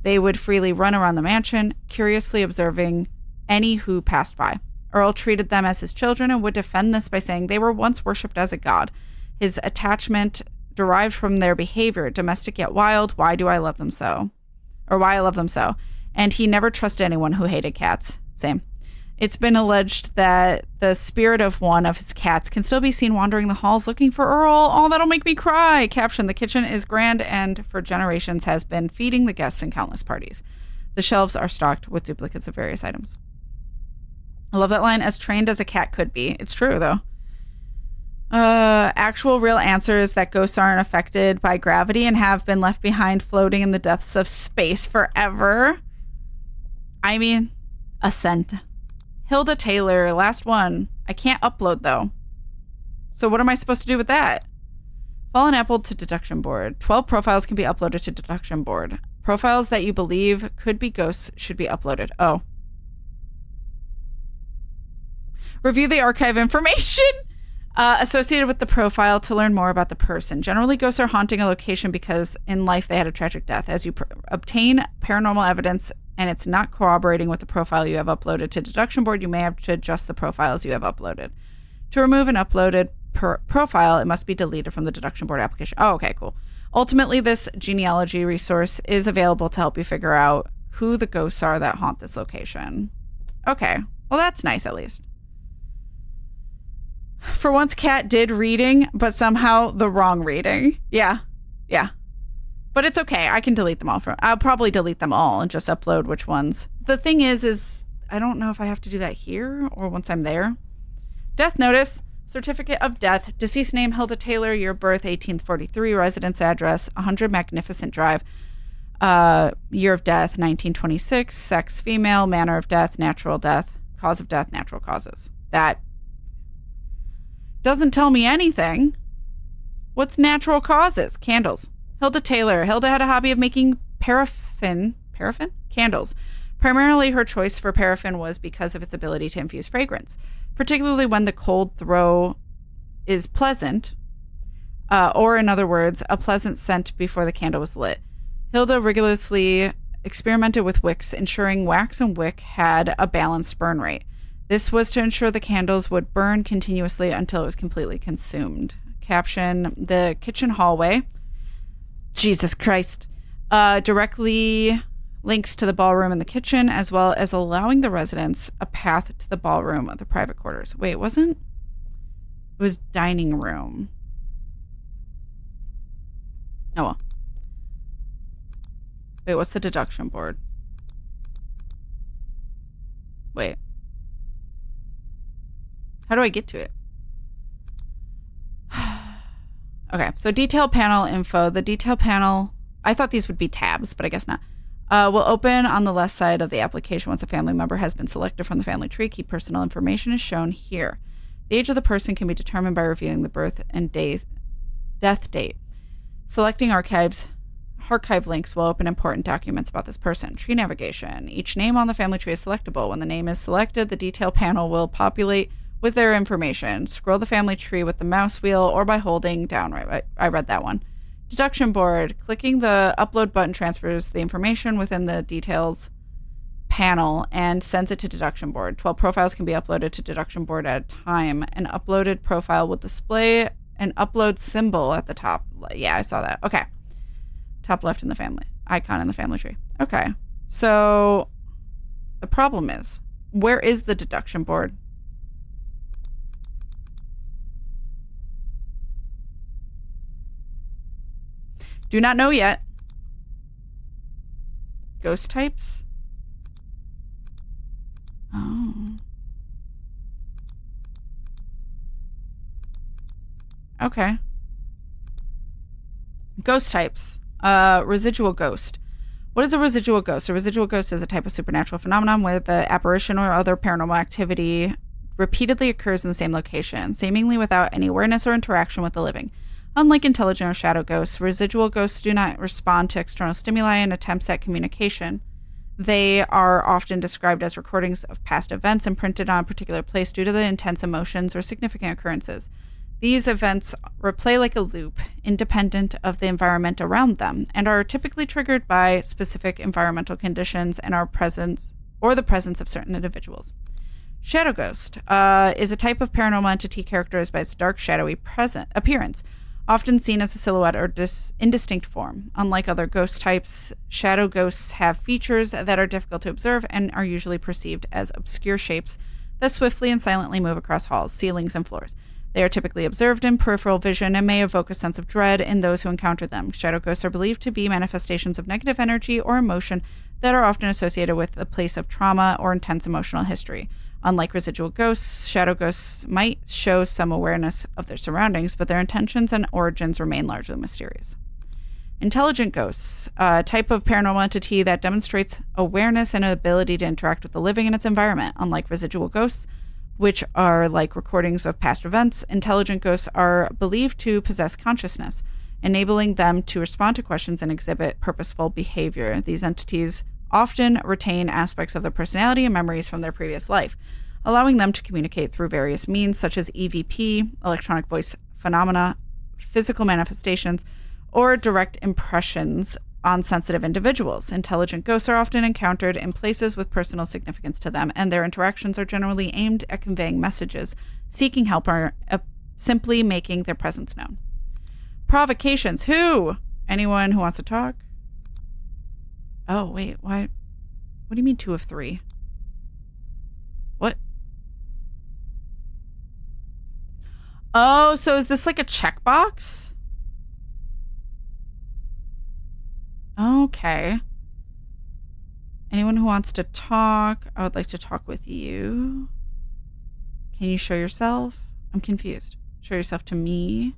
They would freely run around the mansion, curiously observing any who passed by. Earl treated them as his children and would defend this by saying they were once worshipped as a god. His attachment derived from their behavior, domestic yet wild. Why do I love them so? Or why I love them so. And he never trusted anyone who hated cats. Same. It's been alleged that the spirit of one of his cats can still be seen wandering the halls looking for Earl. Oh, that'll make me cry. Caption: the kitchen is grand and for generations has been feeding the guests in countless parties. The shelves are stocked with duplicates of various items. I love that line, as trained as a cat could be. It's true, though. Actual real answer is that ghosts aren't affected by gravity and have been left behind floating in the depths of space forever. I mean, Ascent. Hilda Taylor, last one. I can't upload, though. So what am I supposed to do with that? Fallen Apple to deduction board. 12 profiles can be uploaded to deduction board. Profiles that you believe could be ghosts should be uploaded. Oh. Review the archive information associated with the profile to learn more about the person. Generally, ghosts are haunting a location because in life they had a tragic death. As you obtain paranormal evidence and it's not corroborating with the profile you have uploaded to deduction board, you may have to adjust the profiles you have uploaded. To remove an uploaded profile, it must be deleted from the deduction board application. Oh, okay, cool. Ultimately, this genealogy resource is available to help you figure out who the ghosts are that haunt this location. Okay, well, that's nice at least. For once, Kat did reading, but somehow the wrong reading. Yeah. But it's okay. I can delete them all. I'll probably delete them all and just upload which ones. The thing is I don't know if I have to do that here or once I'm there. Death notice. Certificate of death. Deceased name, Hilda Taylor. Year of birth, 1843. Residence address, 100 Magnificent Drive. Year of death, 1926. Sex, female. Manner of death, natural death. Cause of death, natural causes. That doesn't tell me anything. What's natural causes? Candles. Hilda Taylor. Hilda had a hobby of making paraffin candles. Primarily, her choice for paraffin was because of its ability to infuse fragrance, particularly when the cold throw is pleasant, or in other words, a pleasant scent before the candle was lit. Hilda rigorously experimented with wicks, ensuring wax and wick had a balanced burn rate. This was to ensure the candles would burn continuously until it was completely consumed. Caption: the kitchen hallway, Jesus Christ, directly links to the ballroom in the kitchen, as well as allowing the residents a path to the ballroom of the private quarters. Wait, it was dining room. Oh, well. Wait, what's the deduction board? Wait. How do I get to it? Okay, so detail panel info. The detail panel, I thought these would be tabs, but I guess not. Will open on the left side of the application once a family member has been selected from the family tree. Key personal information is shown here. The age of the person can be determined by reviewing the birth and death date. Selecting archives Archive links will open important documents about this person. Tree navigation. Each name on the family tree is selectable. When the name is selected, the detail panel will populate with their information. Scroll the family tree with the mouse wheel or by holding down. Right, I read that one. Deduction board. Clicking the upload button transfers the information within the details panel and sends it to deduction board. 12 profiles can be uploaded to deduction board at a time. An uploaded profile will display an upload symbol at the top. Yeah, I saw that. Okay. Top left in the family icon in the family tree. Okay. So the problem is, where is the deduction board? Do not know yet. Ghost types. Oh. Okay. Ghost types. Residual ghost. What is a residual ghost? A residual ghost is a type of supernatural phenomenon where the apparition or other paranormal activity repeatedly occurs in the same location, seemingly without any awareness or interaction with the living. Unlike intelligent or shadow ghosts, residual ghosts do not respond to external stimuli and attempts at communication. They are often described as recordings of past events imprinted on a particular place due to the intense emotions or significant occurrences. These events replay like a loop, independent of the environment around them, and are typically triggered by specific environmental conditions and the presence of certain individuals. Shadow ghost is a type of paranormal entity characterized by its dark, shadowy appearance, often seen as a silhouette or indistinct form. Unlike other ghost types, shadow ghosts have features that are difficult to observe and are usually perceived as obscure shapes that swiftly and silently move across halls, ceilings, and floors. They are typically observed in peripheral vision and may evoke a sense of dread in those who encounter them. Shadow ghosts are believed to be manifestations of negative energy or emotion that are often associated with a place of trauma or intense emotional history. Unlike residual ghosts, shadow ghosts might show some awareness of their surroundings, but their intentions and origins remain largely mysterious. Intelligent ghosts, a type of paranormal entity that demonstrates awareness and an ability to interact with the living and its environment. Unlike residual ghosts, which are like recordings of past events, intelligent ghosts are believed to possess consciousness, enabling them to respond to questions and exhibit purposeful behavior. These entities often retain aspects of their personality and memories from their previous life, allowing them to communicate through various means such as EVP, electronic voice phenomena, physical manifestations, or direct impressions on sensitive individuals. Intelligent ghosts are often encountered in places with personal significance to them, and their interactions are generally aimed at conveying messages, seeking help, or simply making their presence known. Provocations. Who? Anyone who wants to talk? Oh, wait. Why? What do you mean 2 of 3? What? Oh, so is this like a checkbox? Okay. Anyone who wants to talk? I would like to talk with you. Can you show yourself? I'm confused. Show yourself to me.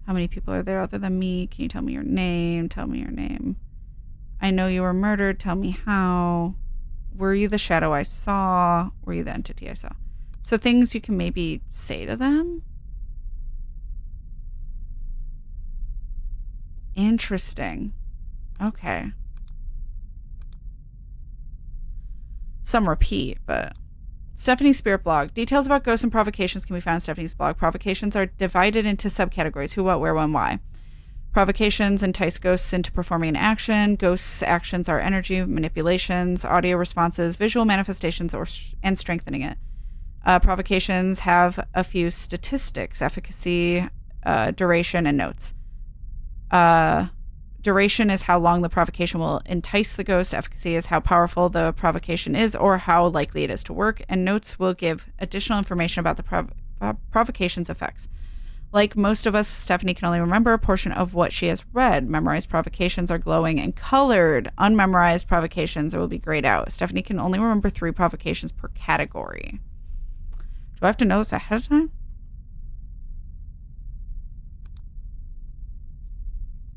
How many people are there other than me? Can you tell me your name? Tell me your name. I know you were murdered. Tell me how. Were you the shadow I saw? Were you the entity I saw? So things you can maybe say to them? Interesting. Okay. Some repeat, but... Stephanie's Spirit Blog. Details about ghosts and provocations can be found in Stephanie's blog. Provocations are divided into subcategories: who, what, where, when, why. Provocations entice ghosts into performing an action. Ghosts' actions are energy manipulations, audio responses, visual manifestations, and strengthening it. Provocations have a few statistics: efficacy, duration, and notes. Duration is how long the provocation will entice the ghost. Efficacy is how powerful the provocation is or how likely it is to work. And notes will give additional information about the provocation's effects. Like most of us, Stephanie can only remember a portion of what she has read. Memorized provocations are glowing and colored. Unmemorized provocations will be grayed out. Stephanie can only remember 3 provocations per category. Do I have to know this ahead of time?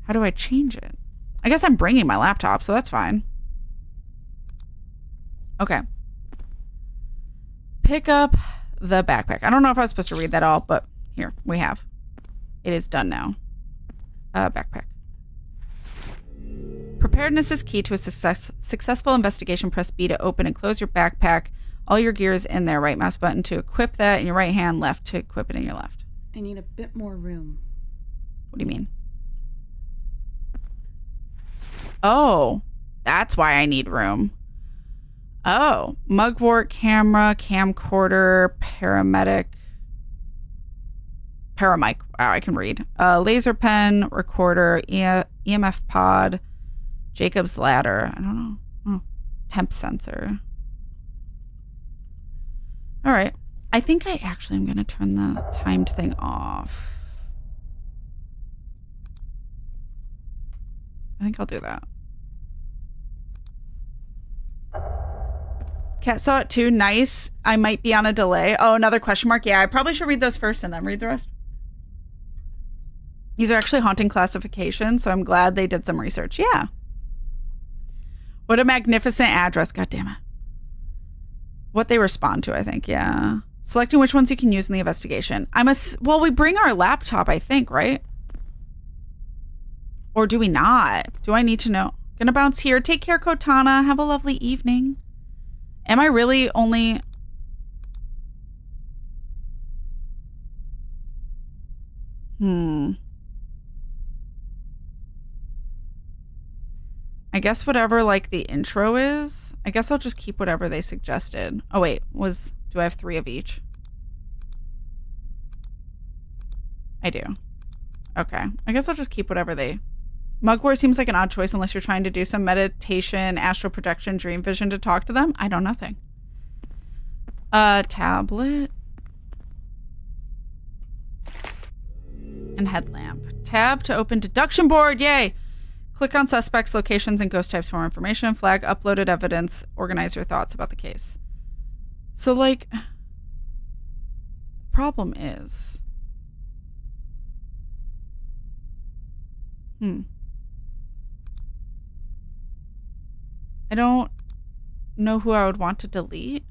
How do I change it? I guess I'm bringing my laptop, so that's fine. Okay. Pick up the backpack. I don't know if I was supposed to read that all, but here, we have. It is done now. Backpack. Preparedness is key to a successful investigation. Press B to open and close your backpack. All your gear is in there. Right mouse button to equip that in your right hand, left to equip it in your left. I need a bit more room. What do you mean? Oh, that's why I need room. Oh, mugwort, camera, camcorder, paramic. Wow, I can read. Laser pen, recorder, EMF pod, Jacob's ladder. I don't know. Oh, temp sensor. All right. I think I actually am going to turn the timed thing off. I think I'll do that. Cat saw it too. Nice. I might be on a delay. Oh, another question mark. Yeah, I probably should read those first and then read the rest. These are actually haunting classifications, so I'm glad they did some research. Yeah. What a magnificent address. God damn it. What they respond to, I think. Yeah. Selecting which ones you can use in the investigation. Well, we bring our laptop, I think, right? Or do we not? Do I need to know? Gonna bounce here. Take care, Kotana. Have a lovely evening. Am I really only... I guess whatever, like, the intro is. I guess I'll just keep whatever they suggested. Oh, wait. Do I have 3 of each? I do. Okay. I guess I'll just keep whatever they... Mugwort seems like an odd choice unless you're trying to do some meditation, astral projection, dream vision to talk to them. I know nothing. Tablet. And headlamp. Tab to open deduction board. Yay! Click on suspects, locations, and ghost types for more information. Flag uploaded evidence. Organize your thoughts about the case. So, like, the problem is... I don't know who I would want to delete.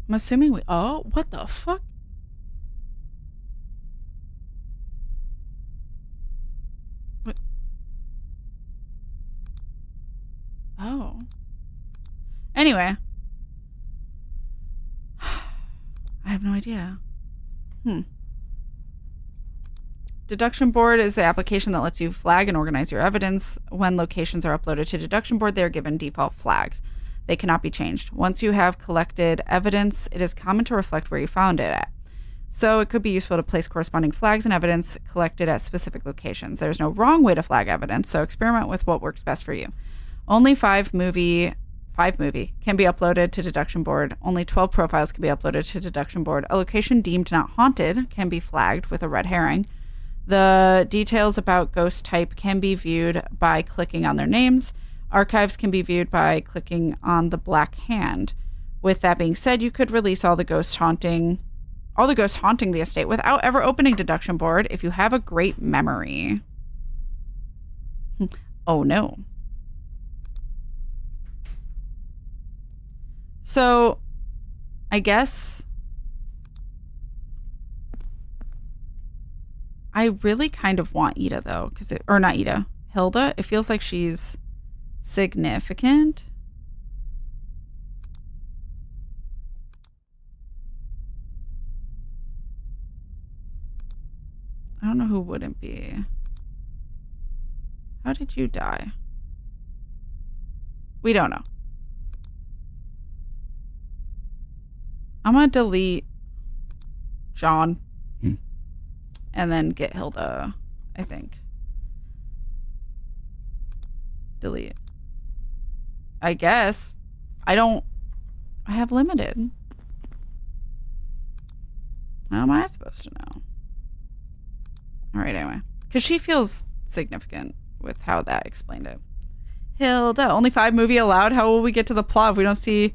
I'm assuming oh, what the fuck? What? Oh. Anyway. I have no idea. Deduction board is the application that lets you flag and organize your evidence. When locations are uploaded to deduction board, they are given default flags. They cannot be changed. Once you have collected evidence, it is common to reflect where you found it at. So it could be useful to place corresponding flags and evidence collected at specific locations. There's no wrong way to flag evidence, so experiment with what works best for you. Only 5 movie can be uploaded to deduction board. Only 12 profiles can be uploaded to deduction board. A location deemed not haunted can be flagged with a red herring. The details about ghost type can be viewed by clicking on their names. Archives can be viewed by clicking on the black hand. With that being said, you could release all the ghosts haunting the estate without ever opening deduction board if you have a great memory. Oh no. So, I guess I really kind of want Ida though, or not Ida, Hilda. It feels like she's significant. I don't know who wouldn't be. How did you die? We don't know. I'm gonna delete John. And then get Hilda, I think. Delete. I guess. I have limited. How am I supposed to know? All right, anyway. Because she feels significant with how that explained it. Hilda, only 5 movie allowed? How will we get to the plot if we don't see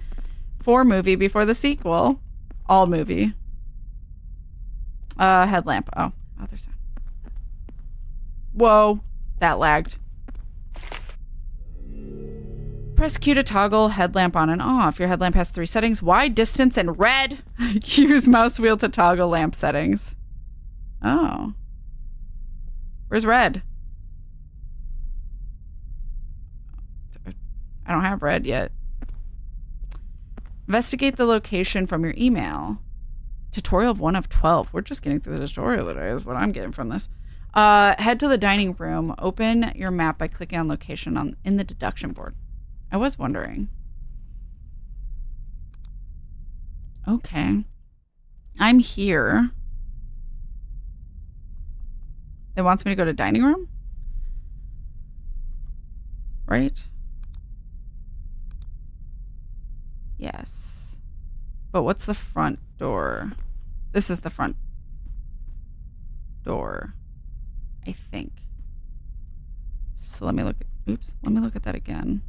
4 movie before the sequel? All movie. Headlamp. Oh. Other side. Whoa, that lagged. Press Q to toggle headlamp on and off. Your headlamp has 3 settings: wide, distance, and red. Use mouse wheel to toggle lamp settings. Oh. Where's red? I don't have red yet. Investigate the location from your email. Tutorial of 1 of 12. We're just getting through the tutorial today is what I'm getting from this. Head to the dining room. Open your map by clicking on location in the deduction board. I was wondering. Okay. I'm here. It wants me to go to dining room? Right? Yes. But what's the front door? This is the front door, I think. So let me look at, oops, let me look at that again.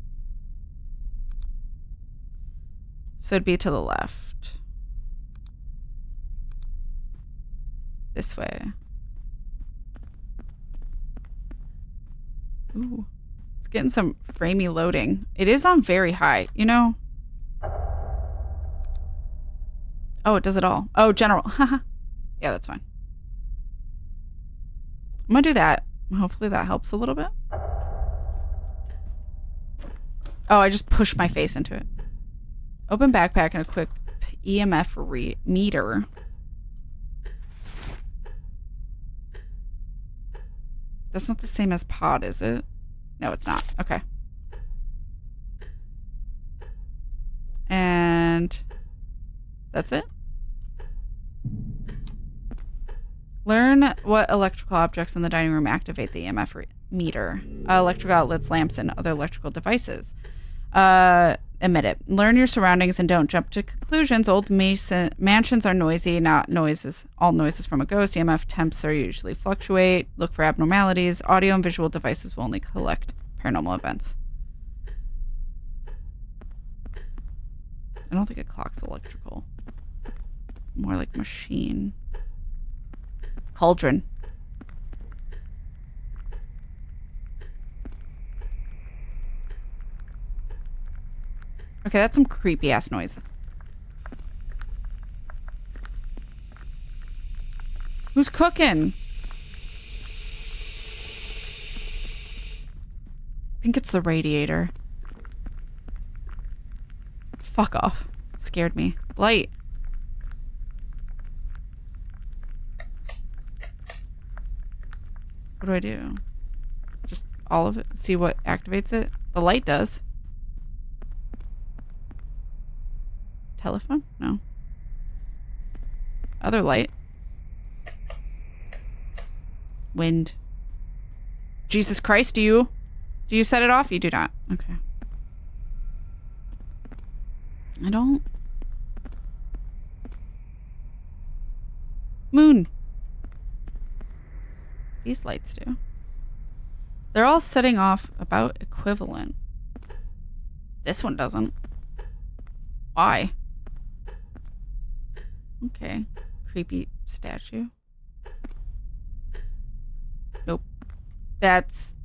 So it'd be to the left. This way. Ooh, it's getting some framey loading. It is on very high, you know? Oh, it does it all. Oh, general. Yeah, that's fine. I'm gonna do that. Hopefully that helps a little bit. Oh, I just pushed my face into it. Open backpack and a quick EMF meter. That's not the same as pod, is it? No, it's not. Okay. And that's it. Learn what electrical objects in the dining room activate the EMF meter. Electrical outlets, lamps, and other electrical devices. Emit it. Learn your surroundings and don't jump to conclusions. Old mansions are noisy, not noises. All noises from a ghost. EMF temps are usually fluctuate. Look for abnormalities. Audio and visual devices will only collect paranormal events. I don't think it clocks electrical. More like machine. Cauldron. Okay, that's some creepy ass noise. Who's cooking? I think it's the radiator. Fuck off. It scared me. Light. What do I do? Just all of it? See what activates it? The light does. Telephone? No. Other light. Wind. Jesus Christ, do you set it off? You do not. Okay. I don't. Moon. These lights do. They're all setting off about equivalent. This one doesn't. Why? Okay. Creepy statue. Nope. That's...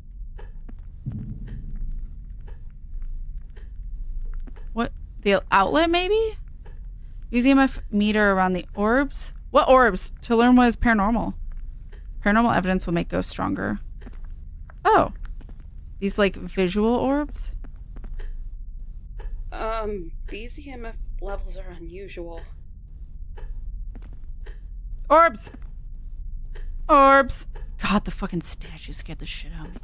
What? The outlet, maybe? Use EMF meter around the orbs? What orbs? To learn what is paranormal. Paranormal evidence will make ghosts stronger. Oh. These, like, visual orbs? These EMF levels are unusual. Orbs! Orbs! God, the fucking statue scared the shit out of me.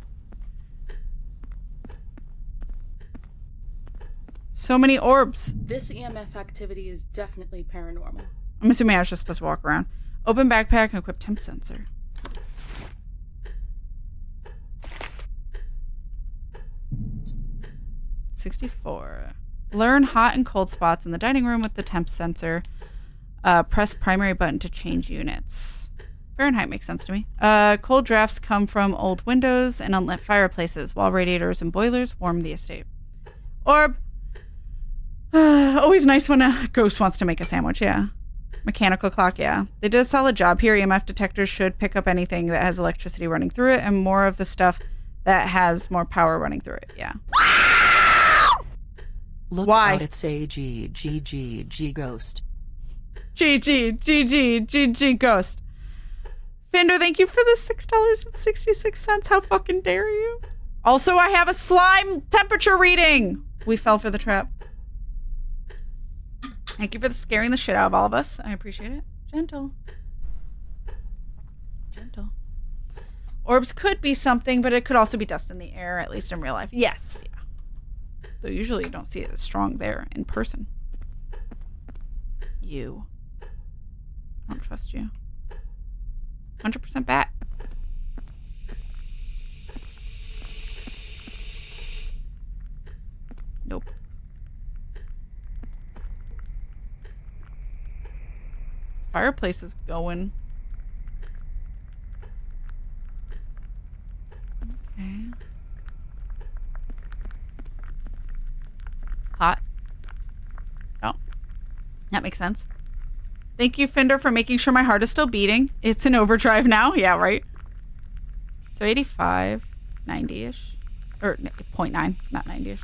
So many orbs. This EMF activity is definitely paranormal. I'm assuming I was just supposed to walk around. Open backpack and equip temp sensor. $64. Learn hot and cold spots in the dining room with the temp sensor. Press primary button to change units. Fahrenheit makes sense to me. Cold drafts come from old windows and unlit fireplaces, while radiators and boilers warm the estate. Orb. Always nice when a ghost wants to make a sandwich, yeah. Mechanical clock, yeah. They did a solid job here. EMF detectors should pick up anything that has electricity running through it and more of the stuff that has more power running through it, yeah. Look Why? out, it's a G ghost. GG ghost. Fender, thank you for the $6.66. How fucking dare you? Also, I have a slime temperature reading. We fell for the trap. Thank you for scaring the shit out of all of us. I appreciate it. Gentle. Gentle. Orbs could be something, but it could also be dust in the air, at least in real life. Yes. Yeah. Though usually you don't see it as strong there in person. You. I don't trust you. 100% bat. Nope. This fireplace is going. Okay. Hot. Oh. That makes sense. Thank you, Fender, for making sure my heart is still beating. It's in overdrive now. Yeah, right. So 85, 90-ish. Or 0.9, not 90-ish.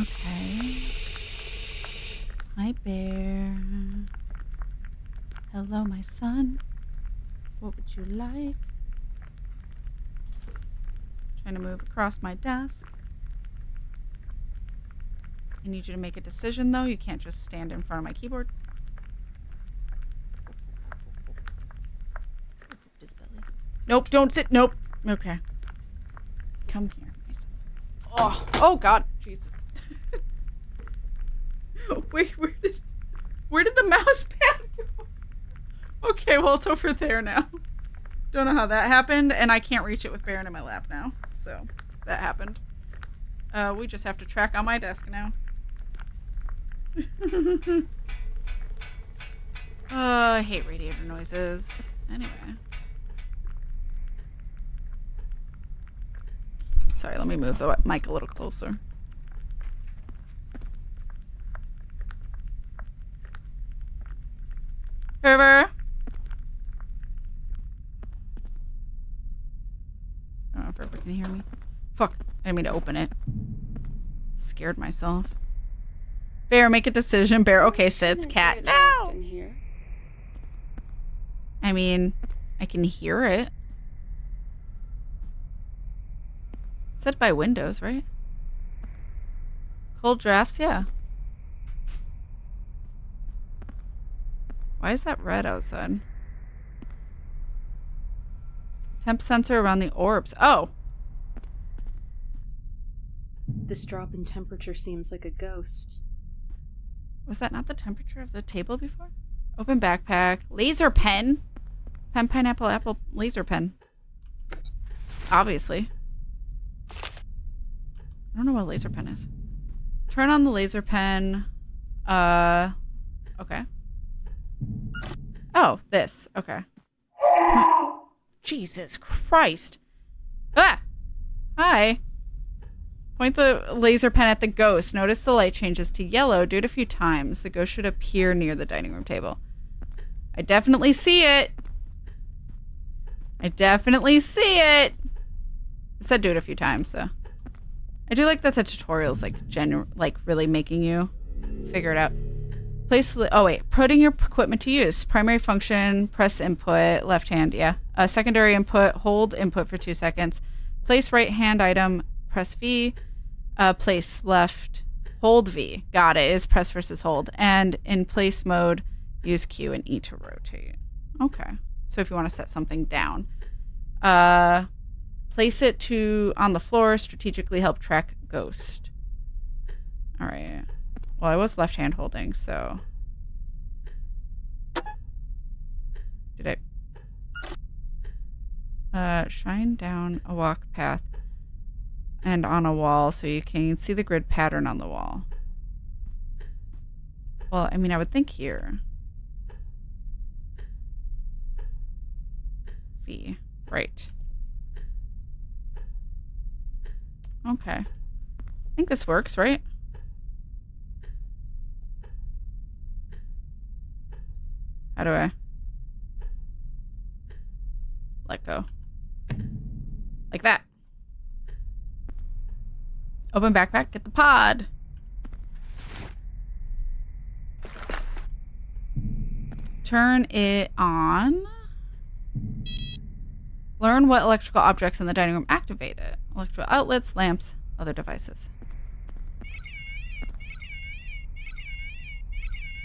Okay. Hi, bear. Hello, my son. What would you like? Trying to move across my desk. I need you to make a decision, though. You can't just stand in front of my keyboard. Nope, don't sit. Nope. Okay. Come here. Oh God. Jesus. Wait, where did the mouse pad go? Okay, well, it's over there now. Don't know how that happened, and I can't reach it with Baron in my lap now. So, that happened. We just have to track on my desk now. I hate radiator noises. Anyway. Sorry, let me move the mic a little closer. River. I don't know if River can hear me. Fuck. I didn't mean to open it. Scared myself. Bear, make a decision. Bear, okay, sits. Cat, no! I mean, I can hear it. Set by windows, right? Cold drafts, yeah. Why is that red outside? Temp sensor around the orbs. Oh! This drop in temperature seems like a ghost. Was that not the temperature of the table before? Open backpack. Laser pen. Pen, pineapple, apple, laser pen. Obviously. I don't know what a laser pen is. Turn on the laser pen. Okay. Oh, this. Okay. Jesus Christ. Ah! Hi. Point the laser pen at the ghost. Notice the light changes to yellow. Do it a few times. The ghost should appear near the dining room table. I definitely see it. I definitely see it. I said do it a few times, so. I do like that the tutorial's like really making you figure it out. Putting your equipment to use. Primary function, press input, left hand, yeah. Secondary input, hold input for 2 seconds. Place right hand item, press V. Place left, hold V. Got it. Is press versus hold. And in place mode, use Q and E to rotate. Okay. So if you want to set something down. Place it on the floor, strategically help track ghost. All right. Well, I was left hand holding, so. Did I? Shine down a walk path and on a wall so you can see the grid pattern on the wall. Well, I mean, I would think here. V. Right. Okay. I think this works, right? How do I let go? Like that. Open backpack, get the pod. Turn it on. Learn what electrical objects in the dining room activate it. Electrical outlets, lamps, other devices.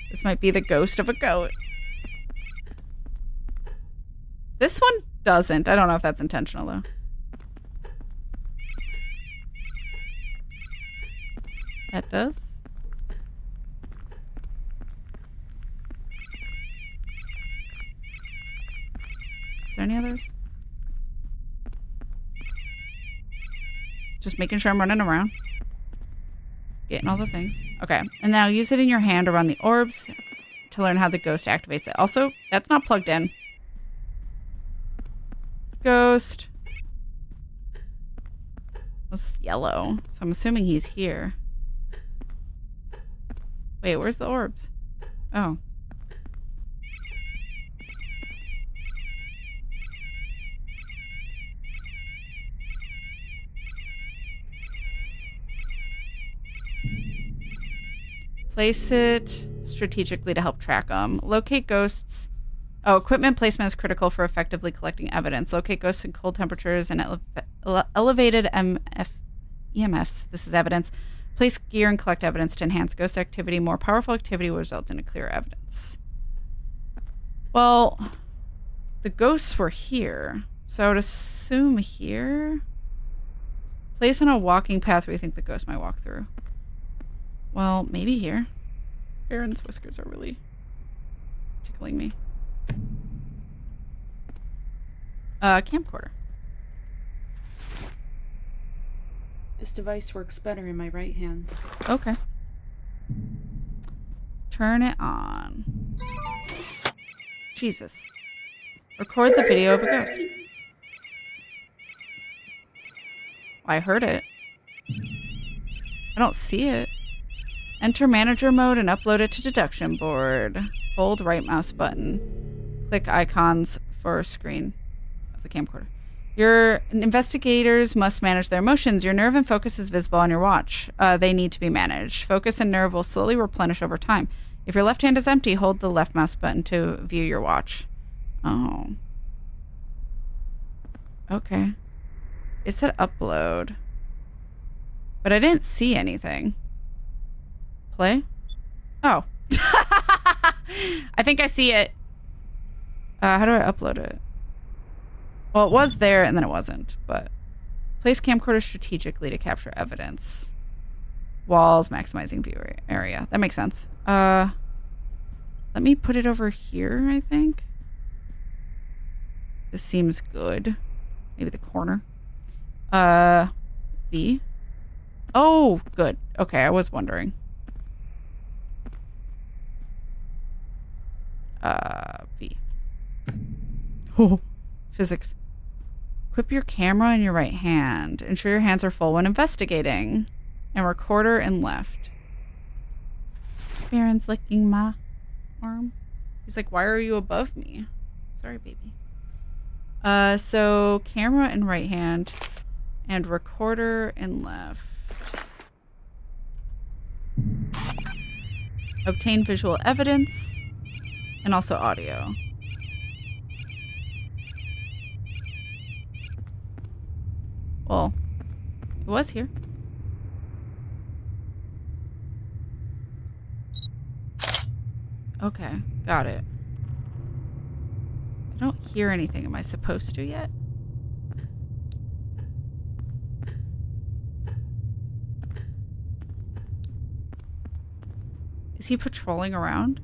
This might be the ghost of a goat. This one doesn't. I don't know if that's intentional, though. That does. Is there any others? Just making sure I'm running around. Getting all the things. Okay. And now use it in your hand around the orbs to learn how the ghost activates it. Also, that's not plugged in. Ghost. It's yellow. So I'm assuming he's here. Wait, where's the orbs? Oh. Place it strategically to help track them. Locate ghosts. Oh, equipment placement is critical for effectively collecting evidence. Locate ghosts in cold temperatures and elevated EMFs. This is evidence. Place gear and collect evidence to enhance ghost activity. More powerful activity will result in a clear evidence. Well, the ghosts were here, so I would assume here. Place on a walking path where you think the ghost might walk through. Well, maybe here. Aaron's whiskers are really tickling me. Camcorder. This device works better in my right hand. Okay. Turn it on. Jesus. Record the video of a ghost. I heard it. I don't see it. Enter manager mode and upload it to deduction board. Hold right mouse button. Click icons for screen of the camcorder. Your investigators must manage their emotions. Your nerve and focus is visible on your watch. They need to be managed. Focus and nerve will slowly replenish over time. If your left hand is empty, hold the left mouse button to view your watch. Oh. Okay. It said upload. But I didn't see anything. Play? Oh. I think I see it. How do I upload it? Well, it was there and then it wasn't, but place camcorder strategically to capture evidence. Walls, maximizing view area. That makes sense. Let me put it over here, I think. This seems good. Maybe the corner. V. Oh, good. Okay, I was wondering. V. Oh, physics. Equip your camera in your right hand. Ensure your hands are full when investigating. And recorder in left. Baron's licking my arm. He's like, why are you above me? Sorry, baby. So camera in right hand and recorder in left. Obtain visual evidence and also audio. Well, it was here. Okay, got it. I don't hear anything. Am I supposed to yet? Is he patrolling around?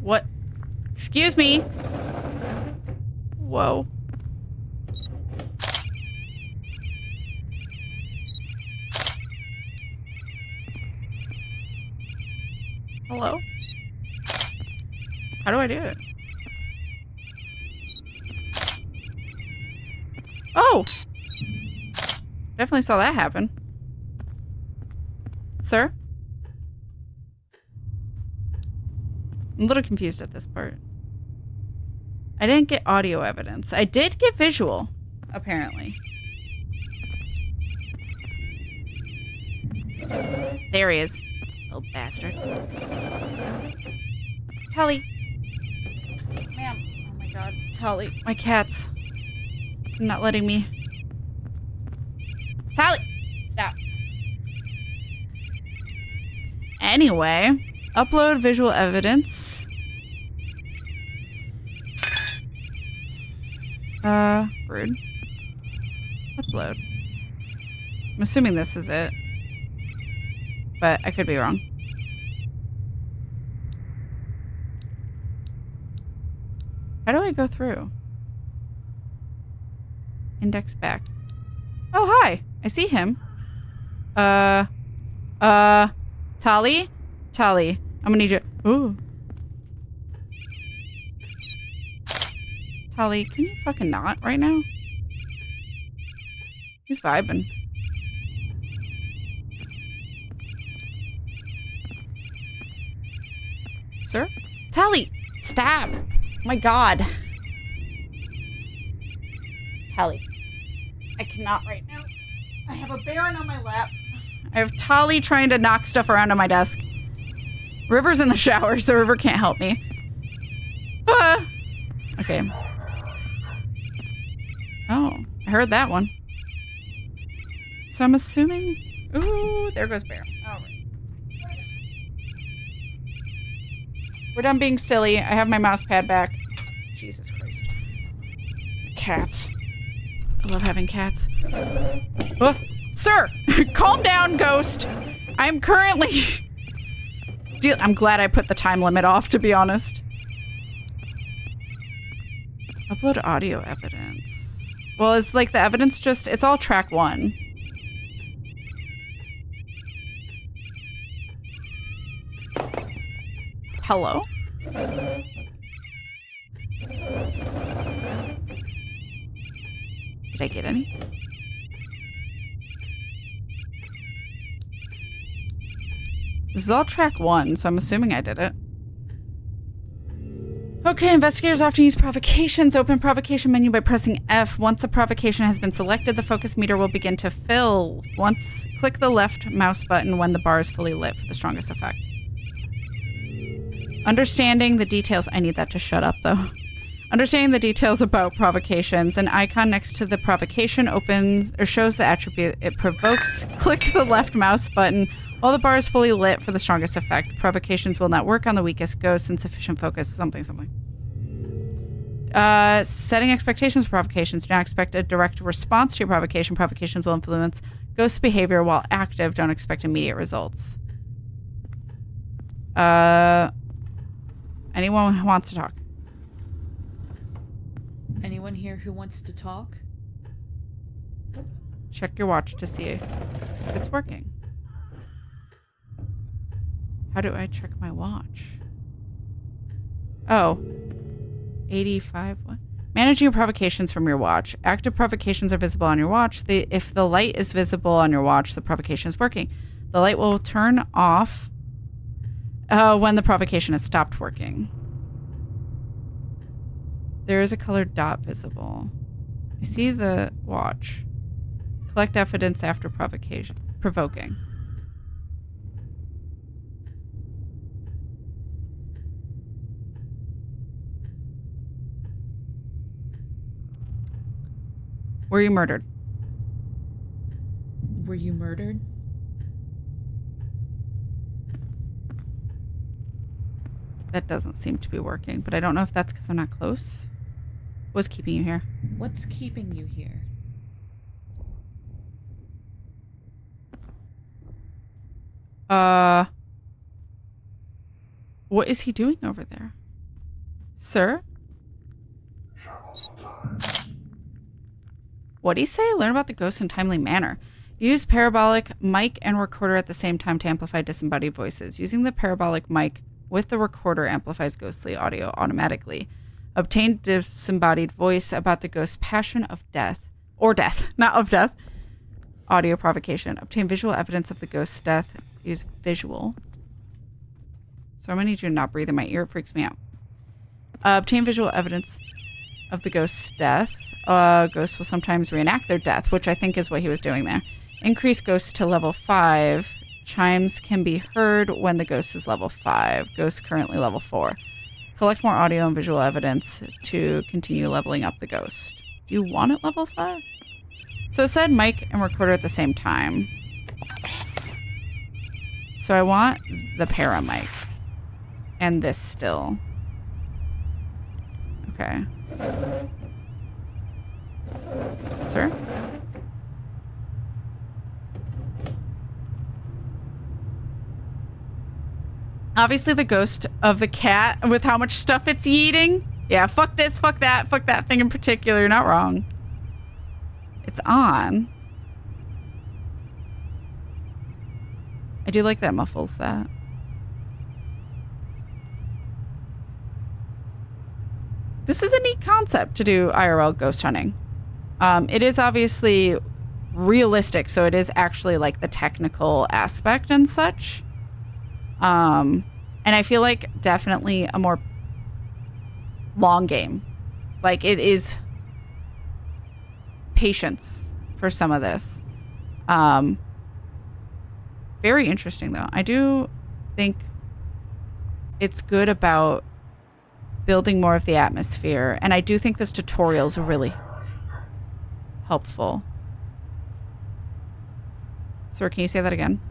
What? Excuse me. Whoa. Hello? How do I do it? Oh! Definitely saw that happen. Sir? I'm a little confused at this part. I didn't get audio evidence. I did get visual, apparently. There he is. Little bastard. Tully. Ma'am. Oh my god. Tully. My cat's not letting me. Tully! Stop. Anyway, upload visual evidence. Rude. Upload. I'm assuming this is it. But I could be wrong. How do I go through? Index back. Oh, hi. I see him. Tali? Tali. I'm gonna need you. Ooh. Tali, can you fucking not right now? He's vibing. Sir? Tali! Stop! Oh my god. Tali. I cannot right now. I have a Baron on my lap. I have Tali trying to knock stuff around on my desk. River's in the shower, so River can't help me. Okay. Oh, I heard that one. So I'm assuming... Ooh, there goes Baron. All right. We're done being silly. I have my mouse pad back. Jesus Christ. Cats. I love having cats. Oh, sir! Calm down, ghost! I'm currently... I'm glad I put the time limit off, to be honest. Upload audio evidence. Well, is like the evidence just... It's all track 1. Hello? Did I get any? This is all track 1, so I'm assuming I did it. Okay, investigators often use provocations. Open provocation menu by pressing F. Once a provocation has been selected, the focus meter will begin to fill. Click the left mouse button when the bar is fully lit for the strongest effect. Understanding the details. I need that to shut up, though. Understanding the details about provocations. An icon next to the provocation opens or shows the attribute it provokes. Click the left mouse button while the bar is fully lit for the strongest effect. Provocations will not work on the weakest ghosts. Insufficient focus. Something. Setting expectations for provocations. Do not expect a direct response to your provocation. Provocations will influence ghost behavior while active. Don't expect immediate results. Anyone who wants to talk? Anyone here who wants to talk? Check your watch to see if it's working. How do I check my watch? Oh. 85. What? Managing your provocations from your watch. Active provocations are visible on your watch. If the light is visible on your watch, the provocation is working. The light will turn off when the provocation has stopped working. There is a colored dot visible. I see the watch. Collect evidence after provoking. Were you murdered? Were you murdered? That doesn't seem to be working, but I don't know if that's because I'm not close. What's keeping you here? What's keeping you here? What is he doing over there? Sir? What'd he say? Learn about the ghosts in a timely manner. Use parabolic mic and recorder at the same time to amplify disembodied voices. Using the parabolic mic with the recorder amplifies ghostly audio automatically. Obtain disembodied voice about the ghost's passion of death. Or death, not of death. Audio provocation. Obtain visual evidence of the ghost's death. Use visual. So I'm going to need you to not breathe in my ear. It freaks me out. Obtain visual evidence of the ghost's death. Ghosts will sometimes reenact their death, which I think is what he was doing there. Increase ghosts to level 5. Chimes can be heard when the ghost is level 5. Ghost currently level 4. Collect more audio and visual evidence to continue leveling up the ghost. Do you want it level 5? So it said mic and recorder at the same time. So I want the para mic. And this still. Okay. Sir? Obviously the ghost of the cat with how much stuff it's eating. Yeah, fuck this, fuck that thing in particular. You're not wrong. It's on. I do like that muffles that. This is a neat concept to do IRL ghost hunting. It is obviously realistic, so it is actually like the technical aspect and such. And I feel like definitely a more long game. Like it is patience for some of this. Very interesting though. I do think it's good about building more of the atmosphere, and I do think this tutorial is really helpful. Sir, can you say that again?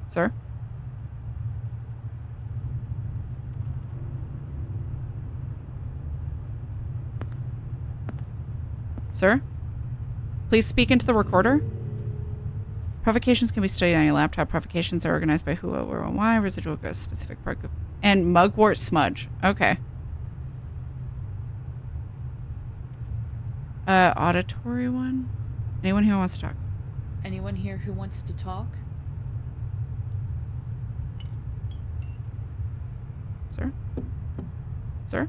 Sir? Sir? Please speak into the recorder. Provocations can be studied on your laptop. Provocations are organized by who, what, where, and why. Residual ghost, specific part group. And mugwort smudge. Okay. Auditory one? Anyone who wants to talk? Anyone here who wants to talk? Sir? Sir?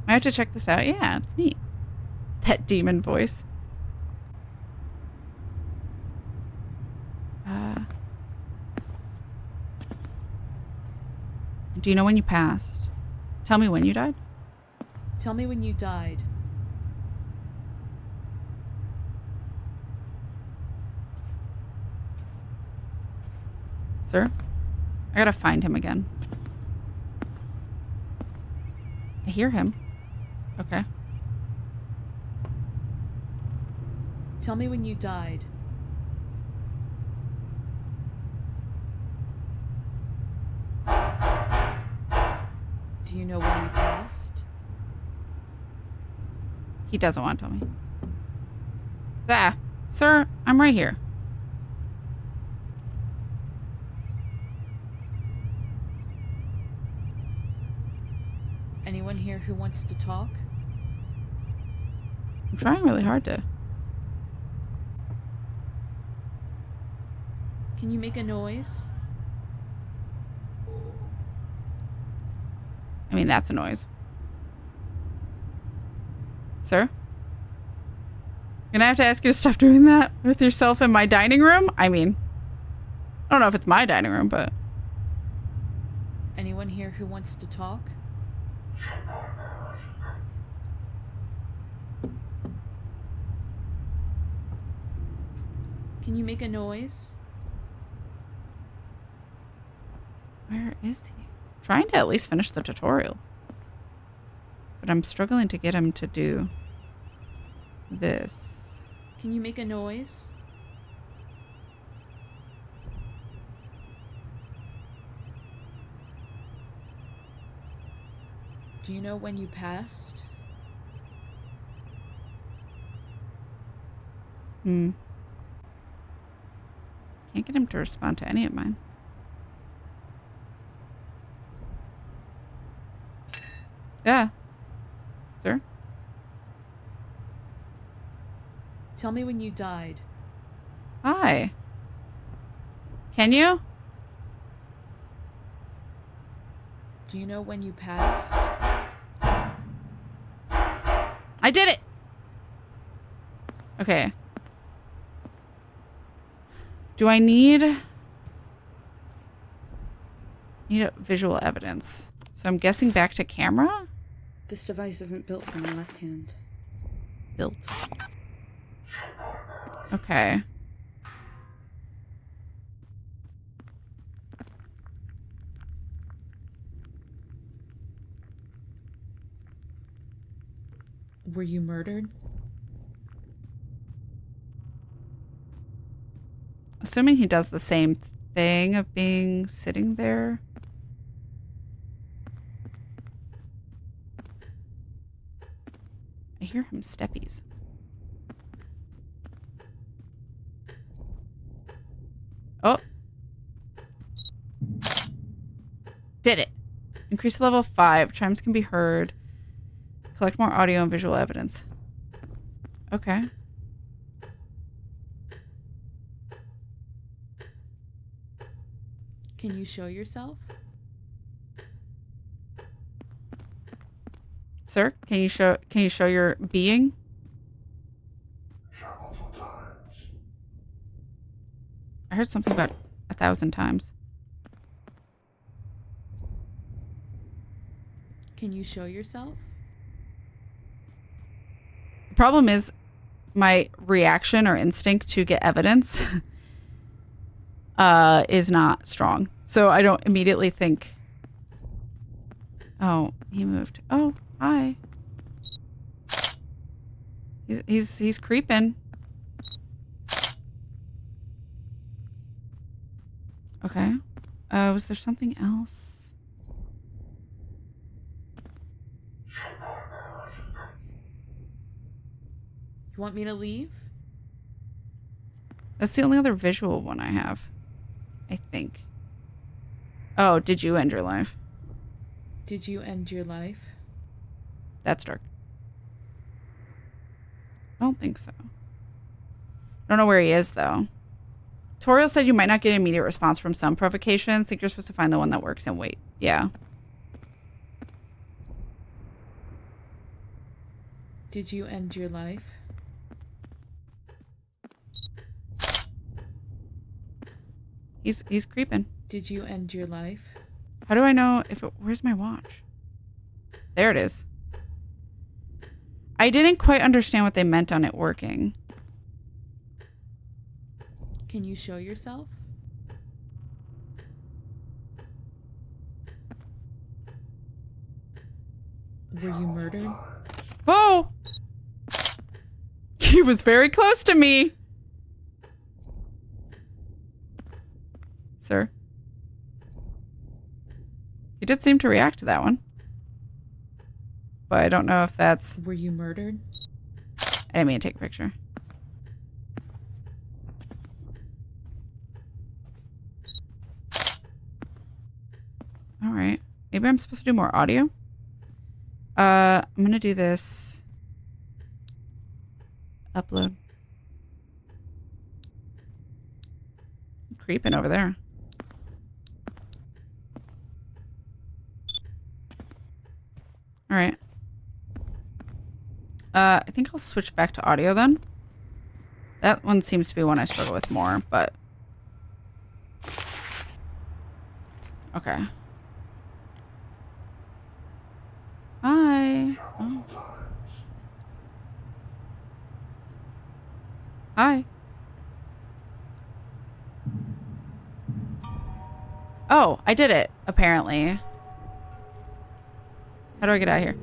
I have to check this out. Yeah, it's neat. That demon voice. Do you know when you passed? Tell me when you died. Tell me when you died. Sir? I gotta find him again. I hear him. Okay. Tell me when you died. Do you know when you passed? He doesn't want to tell me. Ah, sir, I'm right here. Anyone here who wants to talk? I'm trying really hard to. Can you make a noise? I mean, that's a noise. Sir? Gonna have to ask you to stop doing that with yourself in my dining room? I mean, I don't know if it's my dining room, but... Anyone here who wants to talk? Can you make a noise? Where is he? Trying to at least finish the tutorial. But I'm struggling to get him to do this. Can you make a noise? Do you know when you passed? Can't get him to respond to any of mine. Yeah. Sir? Tell me when you died. Hi. Can you? Do you know when you passed? I did it! Okay. Do I need a visual evidence? So I'm guessing back to camera? This device isn't built for my left hand. Built. Okay. Were you murdered? Assuming he does the same thing of being sitting there. I hear him steppies. Oh. Did it. Increase to level 5. Chimes can be heard. Collect more audio and visual evidence. Okay. Can you show yourself? Sir, can you show your being? I heard something about 1,000 times. Can you show yourself? The problem is my reaction or instinct to get evidence is not strong. So I don't immediately think, oh, he moved. Oh, hi. He's creeping. Okay. Was there something else? You want me to leave? That's the only other visual one I have, I think. Oh, did you end your life? Did you end your life? That's dark. I don't think so. I don't know where he is, though. Toriel said you might not get an immediate response from some provocations. Think you're supposed to find the one that works and wait. Yeah. Did you end your life? He's creeping. Did you end your life? How do I know if it... Where's my watch? There it is. I didn't quite understand what they meant on it working. Can you show yourself? Were you murdered? Whoa! He was very close to me. Sir. He did seem to react to that one. But I don't know if that's... Were you murdered? I didn't mean to take a picture. All right. Maybe I'm supposed to do more audio. I'm going to do this. Upload. Creeping over there. All right. I think I'll switch back to audio then. That one seems to be one I struggle with more, but... Okay. Hi. Oh. Hi. Oh, I did it, apparently. How do I get out of here?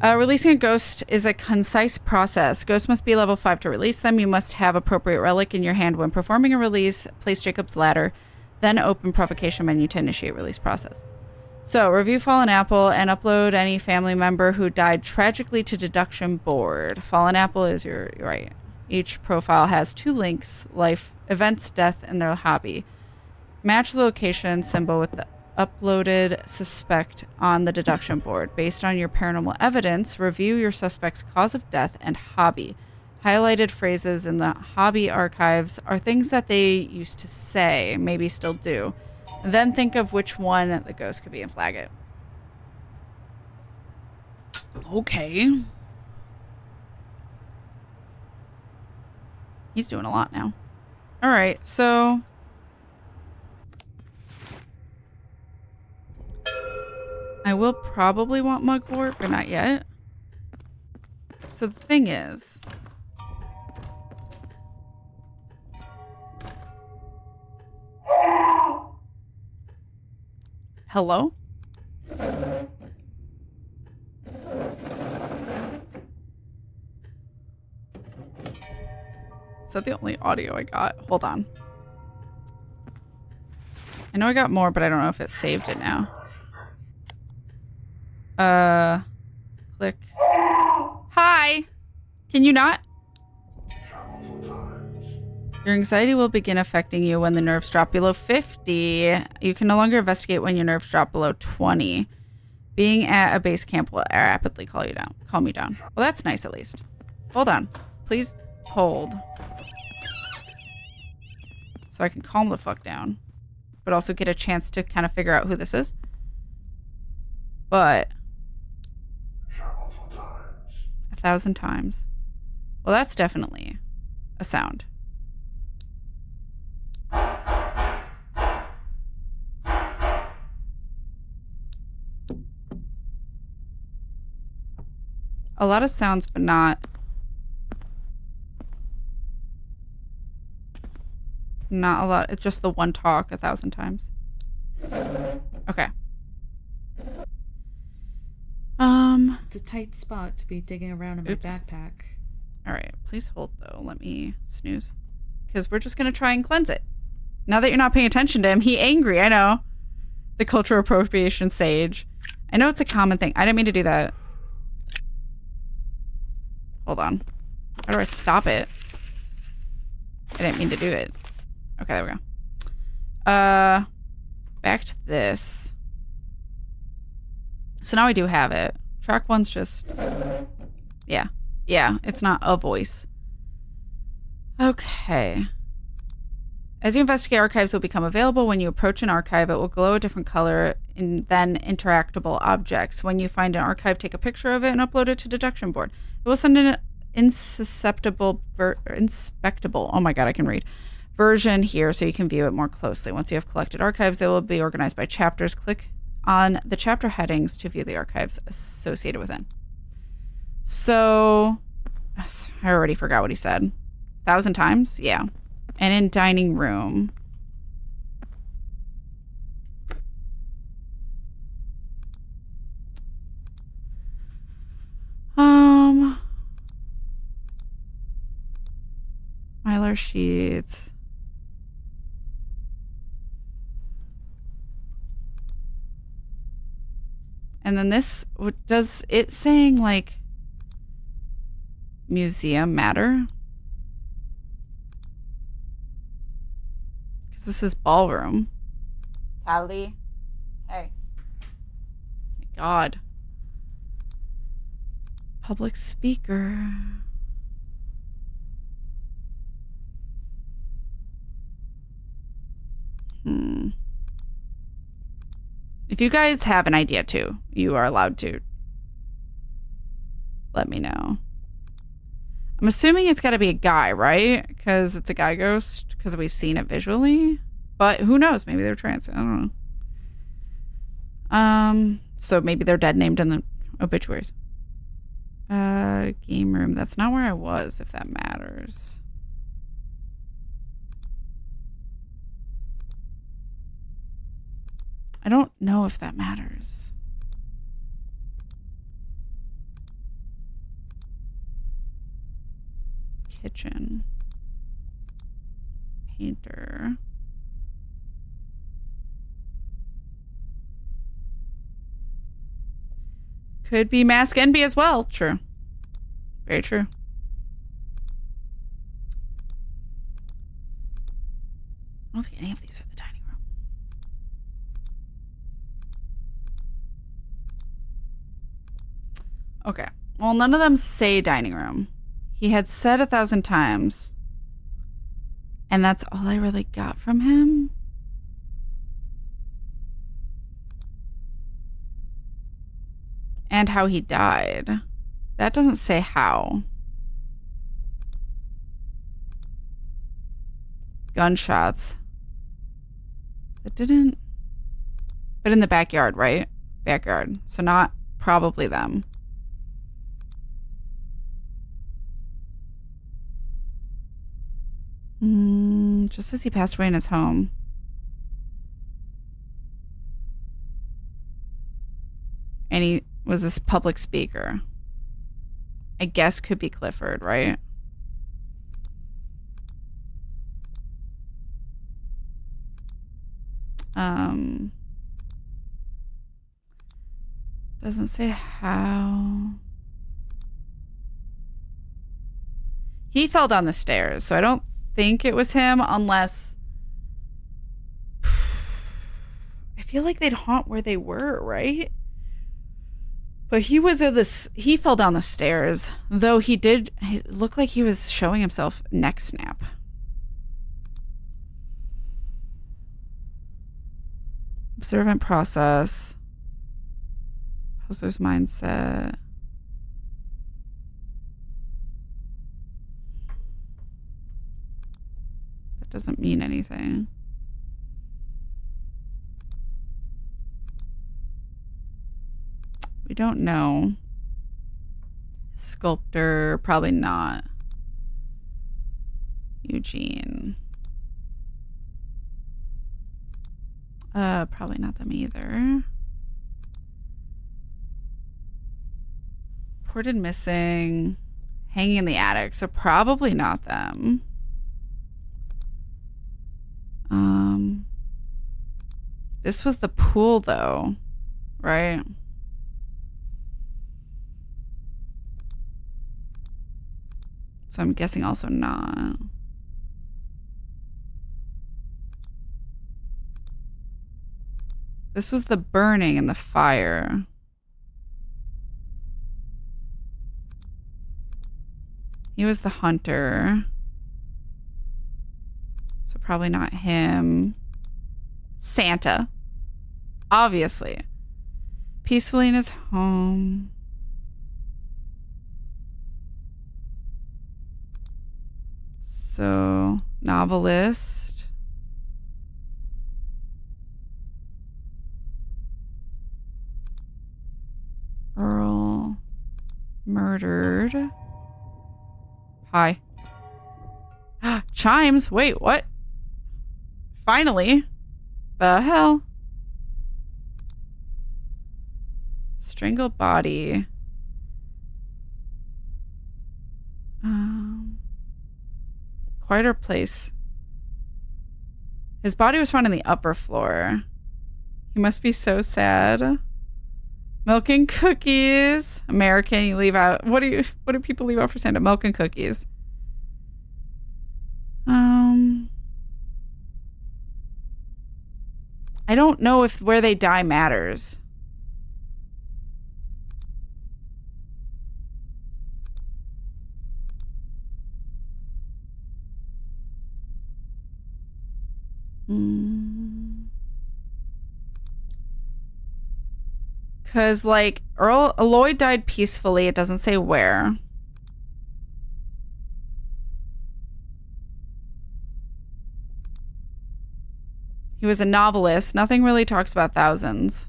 Releasing a ghost is a concise process. Ghosts must be level 5 to release them. You must have appropriate relic in your hand when performing a release. Place Jacob's ladder, then open Provocation menu to initiate release process. So, review Fallen Apple and upload any family member who died tragically to deduction board. Fallen Apple is your right. Each profile has 2 links: life, events, death, and their hobby. Match the location symbol with the uploaded suspect on the deduction board. Based on your paranormal evidence, review your suspect's cause of death and hobby. Highlighted phrases in the hobby archives are things that they used to say, maybe still do. Then think of which one the ghost could be and flag it. Okay. He's doing a lot now. All right, so... I will probably want mugwort, but not yet. So the thing is... Hello? Is that the only audio I got? Hold on. I know I got more, but I don't know if it saved it now. Click. Hi! Can you not? Your anxiety will begin affecting you when the nerves drop below 50. You can no longer investigate when your nerves drop below 20. Being at a base camp will rapidly calm me down. Well, that's nice at least. Hold on. Please hold. So I can calm the fuck down. But also get a chance to kind of figure out who this is. But 1,000 times. Well, that's definitely a sound. A lot of sounds, but not a lot. It's just the one talk 1,000 times. Okay. It's a tight spot to be digging around in my backpack. All right, please hold though. Let me snooze. Because we're just going to try and cleanse it. Now that you're not paying attention to him, he angry, I know. The cultural appropriation sage. I know it's a common thing. I didn't mean to do that. Hold on. How do I stop it? I didn't mean to do it. Okay, there we go. Back to this. So now I do have it. Track 1's just... Yeah. Yeah, it's not a voice. Okay. As you investigate, archives will become available. When you approach an archive, it will glow a different color and then interactable objects. When you find an archive, take a picture of it and upload it to deduction board. It will send an inspectable, oh my god, I can read, version here so you can view it more closely. Once you have collected archives, they will be organized by chapters. Click on the chapter headings to view the archives associated within. So, I already forgot what he said. 1,000 times? Yeah. And in dining room. Mylar sheets. And then this, does it saying like museum matter? Because this is ballroom. Tally. Hey. My god. Public speaker. If you guys have an idea too, you are allowed to let me know. I'm assuming it's got to be a guy, right? Because it's a guy ghost, because we've seen it visually. But who knows? Maybe they're trans. I don't know. So maybe they're dead named in the obituaries. Game room. That's not where I was, if that matters. I don't know if that matters. Kitchen. Painter. Could be Mask Envy as well. True. Very true. I don't think any of these are the dining room. Okay. Well, none of them say dining room. He had said 1,000 times. And that's all I really got from him. And how he died. That doesn't say how. Gunshots. That didn't... But in the backyard, right? backyard. So not probably them. Just as he passed away in his home. And he was this public speaker. I guess could be Clifford, right? Doesn't say how. He fell down the stairs, so I don't think it was him unless I feel like they'd haunt where they were, right? But he was at this. He fell down the stairs, though he did. It looked like he was showing himself neck snap. Observant process. Puzzler's mindset. That doesn't mean anything. We don't know. Sculptor, probably not. Eugene. Probably not them either. Reported missing. Hanging in the attic, so probably not them. This was the pool though, right? So I'm guessing also not. This was the burning and the fire. He was the hunter. So probably not him. Santa. Obviously. Peacefully in his home. So, novelist. Earl. Murdered. Hi. Chimes. Wait, what? Finally. The hell? Strangled body. Quieter place. His body was found in the upper floor. He must be so sad. Milk and cookies. American, you leave out. What do people leave out for Santa? Milk and cookies. I don't know if where they die matters. Because, like, Lloyd died peacefully. It doesn't say where. He was a novelist. Nothing really talks about thousands.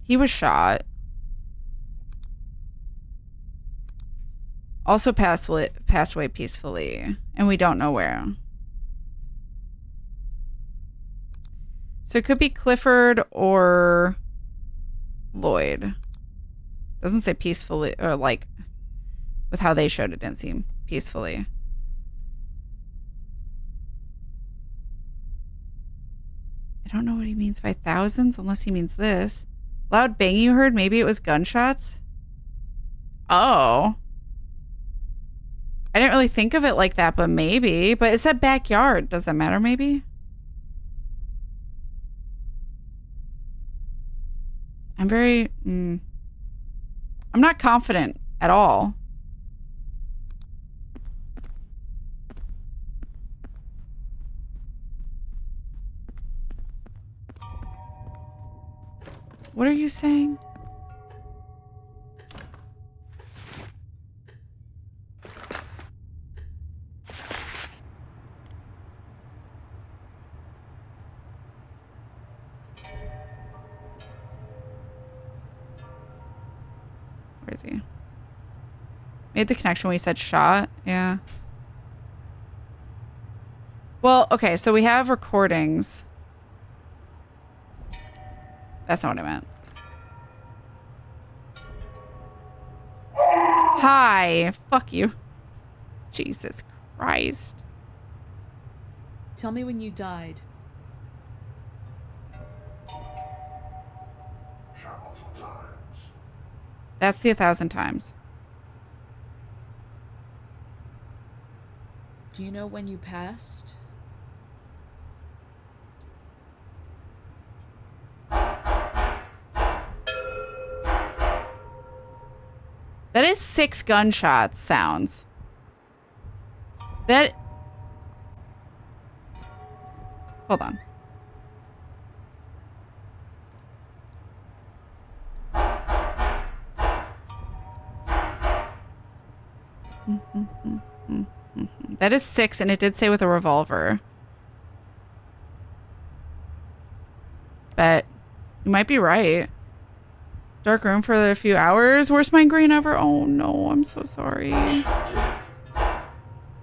He was shot. Also passed away peacefully. And we don't know where. So it could be Clifford or Lloyd. Doesn't say peacefully, or like with how they showed it didn't seem peacefully. I don't know what he means by thousands unless he means this. Loud bang you heard? Maybe it was gunshots? Oh. I didn't really think of it like that, but maybe. But it said backyard. Does that matter maybe? I'm very... I'm not confident at all. What are you saying? crazy. Made the connection when you said shot. Yeah. Well, okay, so we have recordings. That's not what I meant. Hi. Fuck you. Jesus Christ. Tell me when you died. That's the 1,000 times. Do you know when you passed? That is 6 gunshots sounds. That... Hold on. That is 6, and it did say with a revolver. But you might be right. Dark room for a few hours. Worst migraine ever. Oh no, I'm so sorry. He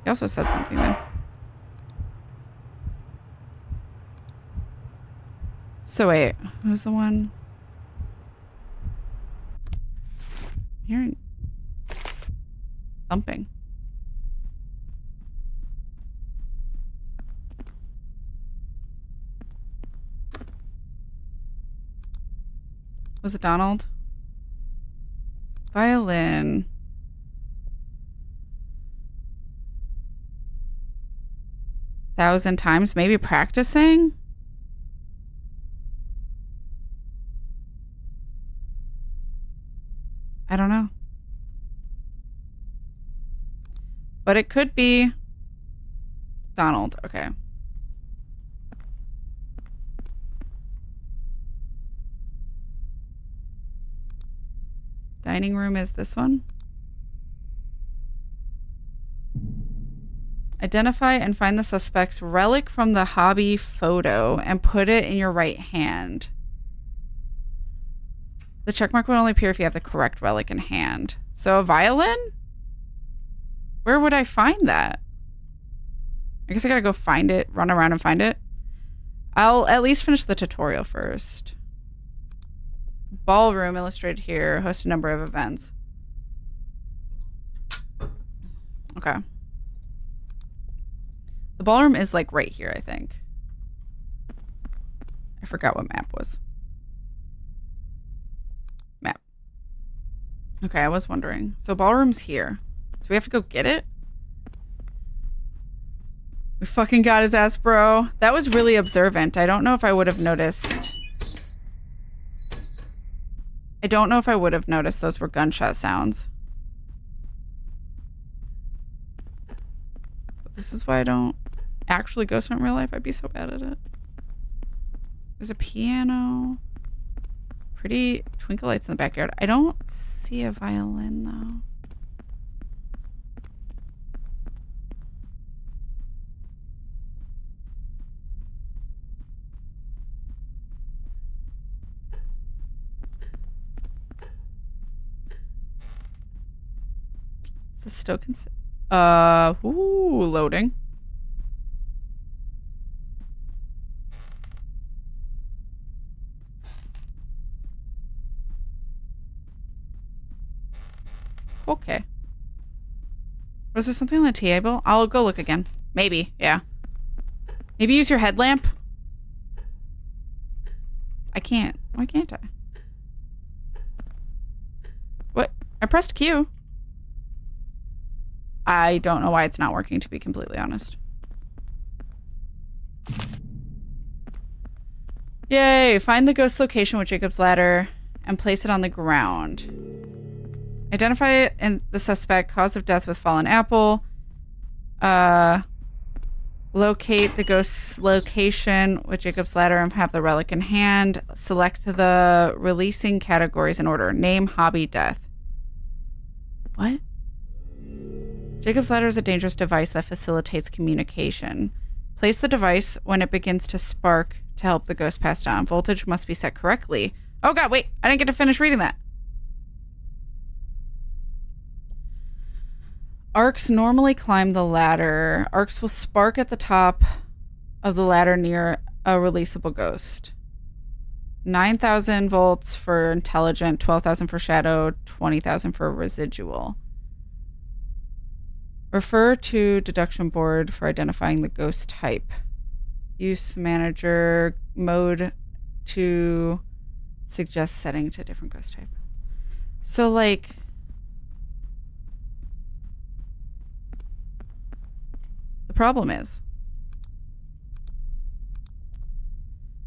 also said something there. So wait, who's the one? Hearing thumping. Was it Donald? Violin. Thousand times, maybe practicing? I don't know. But it could be Donald. Okay. Dining room is this one. Identify and find the suspect's relic from the hobby photo and put it in your right hand. The checkmark will only appear if you have the correct relic in hand. So a violin? Where would I find that? I guess I gotta go find it, run around and find it. I'll at least finish the tutorial first. Ballroom illustrated here. Host a number of events. Okay. The ballroom is like right here, I think. I forgot what map was. Map. Okay, I was wondering. So ballroom's here. So we have to go get it? We fucking got his ass, bro. That was really observant. I don't know if I would have noticed. I don't know if I would have noticed those were gunshot sounds. But this is why I don't actually ghost hunt in real life. I'd be so bad at it. There's a piano. Pretty twinkle lights in the backyard. I don't see a violin though. Is this still loading. Okay. Was there something on the table? I'll go look again. Maybe, yeah. Maybe use your headlamp? I can't. Why can't I? What? I pressed Q. I don't know why it's not working, to be completely honest. Yay! Find the ghost location with Jacob's ladder and place it on the ground. Identify it and the suspect, cause of death with fallen apple. Locate the ghost's location with Jacob's ladder and have the relic in hand. Select the releasing categories in order. Name, hobby, death. What? Jacob's ladder is a dangerous device that facilitates communication. Place the device when it begins to spark to help the ghost pass down. Voltage must be set correctly. Oh god, wait. I didn't get to finish reading that. Arcs normally climb the ladder. Arcs will spark at the top of the ladder near a releasable ghost. 9,000 volts for intelligent, 12,000 for shadow, 20,000 for residual. Refer to deduction board for identifying the ghost type. Use manager mode to suggest setting to different ghost type. So like, the problem is,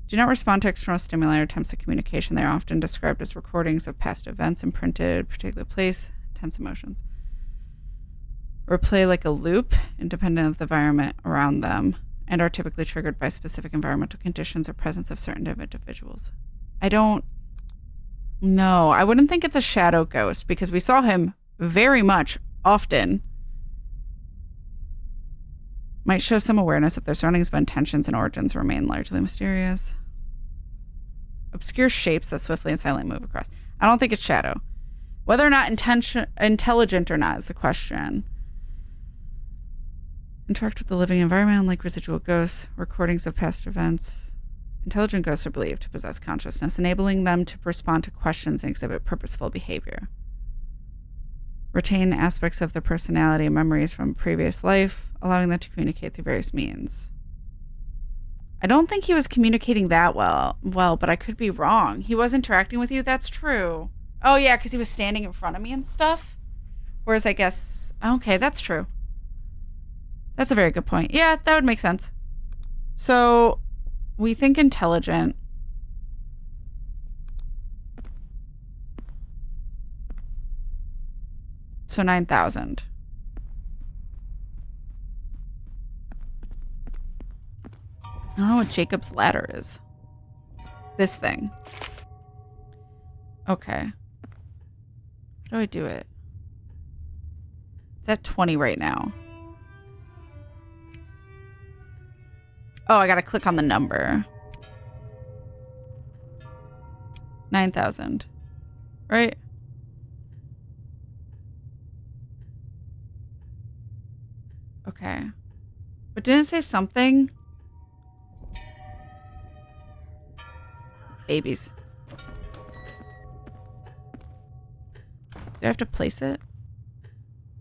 do not respond to external stimuli or attempts at communication. They are often described as recordings of past events imprinted, particular place, intense emotions. Or play like a loop, independent of the environment around them, and are typically triggered by specific environmental conditions or presence of certain individuals. I don't know. I wouldn't think it's a shadow ghost because we saw him very much often. Might show some awareness of their surroundings, but intentions and origins remain largely mysterious. Obscure shapes that swiftly and silently move across. I don't think it's shadow. Whether or not intelligent or not is the question. Interact with the living environment like residual ghosts, recordings of past events. Intelligent ghosts are believed to possess consciousness, enabling them to respond to questions and exhibit purposeful behavior. Retain aspects of their personality and memories from previous life, allowing them to communicate through various means. I don't think he was communicating that well, but I could be wrong. He was interacting with you? That's true. Oh, yeah, because he was standing in front of me and stuff. Whereas I guess... Okay, that's true. That's a very good point. Yeah, that would make sense. So, we think intelligent. So 9,000. I don't know what Jacob's ladder is. This thing. Okay. How do I do it? It's at 20 right now. Oh, I gotta click on the number. 9,000. Right? Okay. But didn't it say something? Babies. Do I have to place it?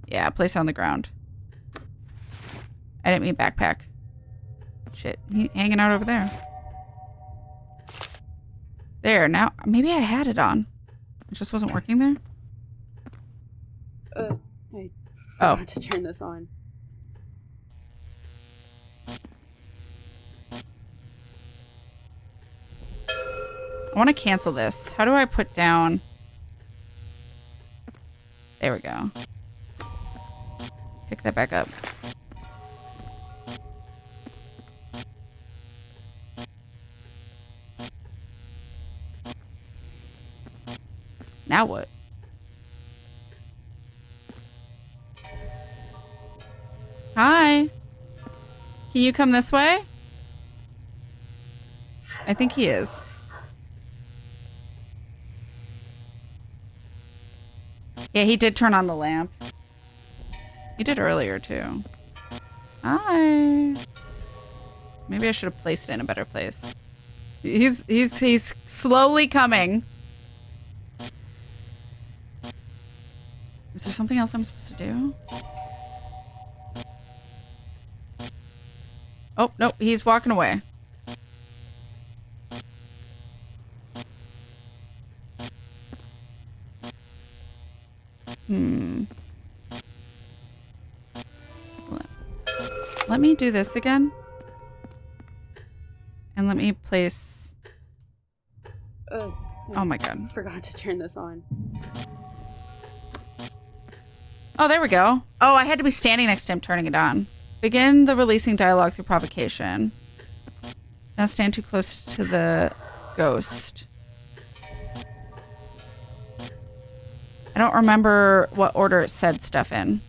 Yeah, place it on the ground. I didn't mean backpack. Shit, he hanging out over there. There, now, maybe I had it on. It just wasn't working there? I forgot to turn this on. I want to cancel this. How do I put down... There we go. Pick that back up. Now what? Hi. Can you come this way? I think he is. Yeah, he did turn on the lamp. He did earlier too. Hi. Maybe I should have placed it in a better place. He's slowly coming. Is there something else I'm supposed to do? Oh, no, he's walking away. Let me do this again. And let me place... oh my god. Forgot to turn this on. Oh, there we go. Oh, I had to be standing next to him turning it on. Begin the releasing dialogue through provocation. Now stand too close to the ghost. I don't remember what order it said stuff in.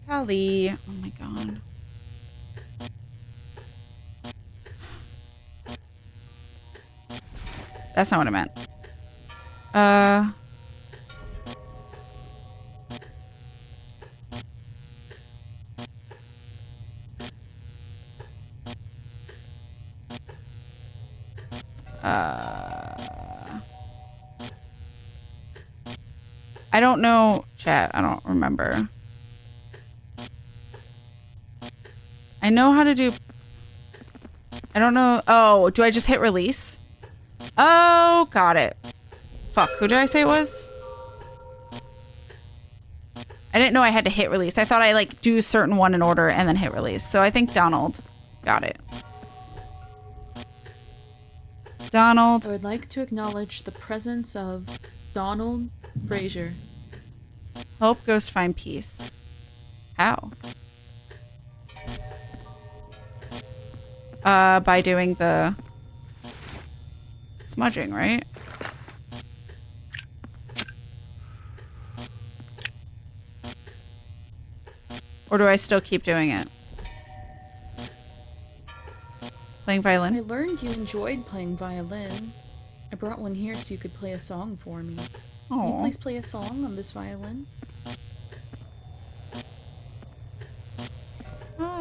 Golly. Oh my god. That's not what I meant. I don't know, chat. I don't remember. I know how to do... I don't know. Oh, do I just hit release? Oh, got it. Fuck, who did I say it was? I didn't know I had to hit release. I thought I like do a certain one in order and then hit release. So I think Donald. Got it. Donald. I would like to acknowledge the presence of Donald Fraser. Help ghost find peace. How? By doing the smudging, right? Or do I still keep doing it? Playing violin? I learned you enjoyed playing violin. I brought one here so you could play a song for me. Can you Oh, please play a song on this violin?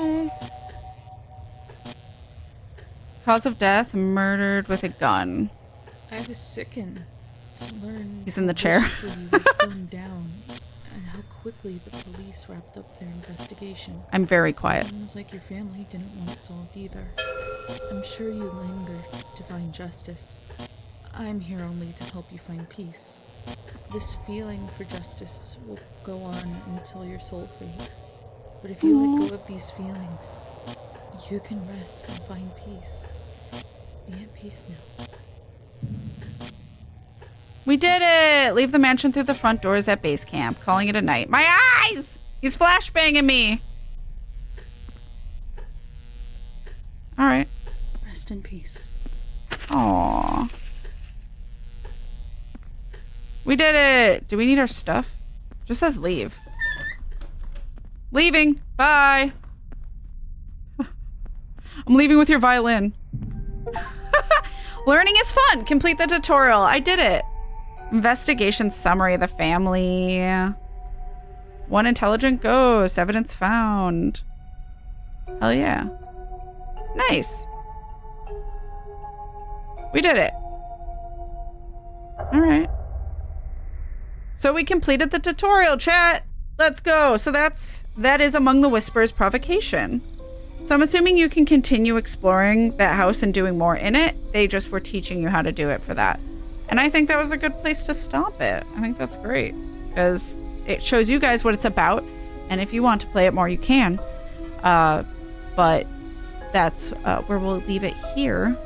hi. Cause of death: murdered with a gun. I was sickened to learn He's in the how chair. viciously you were gunned down and how quickly the police wrapped up their investigation. I'm very quiet. Seems like your family didn't want it solved either. I'm sure you lingered to find justice. I'm here only to help you find peace. This feeling for justice will go on until your soul fades. But if you let go of these feelings, you can rest and find peace. Be at peace now. We did it! Leave the mansion through the front doors at base camp. Calling it a night. My eyes! He's flashbanging me! Alright. Rest in peace. Aww. We did it! Do we need our stuff? Just says leave. Leaving! Bye! I'm leaving with your violin. Learning is fun! Complete the tutorial. I did it! Investigation summary of the family. One intelligent ghost. Evidence found. Hell yeah. Nice. We did it. Alright. So we completed the tutorial, chat. Let's go. So that is Among the Whispers Provocation. So I'm assuming you can continue exploring that house and doing more in it. They just were teaching you how to do it for that. And I think that was a good place to stop it. I think that's great because it shows you guys what it's about. And if you want to play it more, you can. But that's where we'll leave it here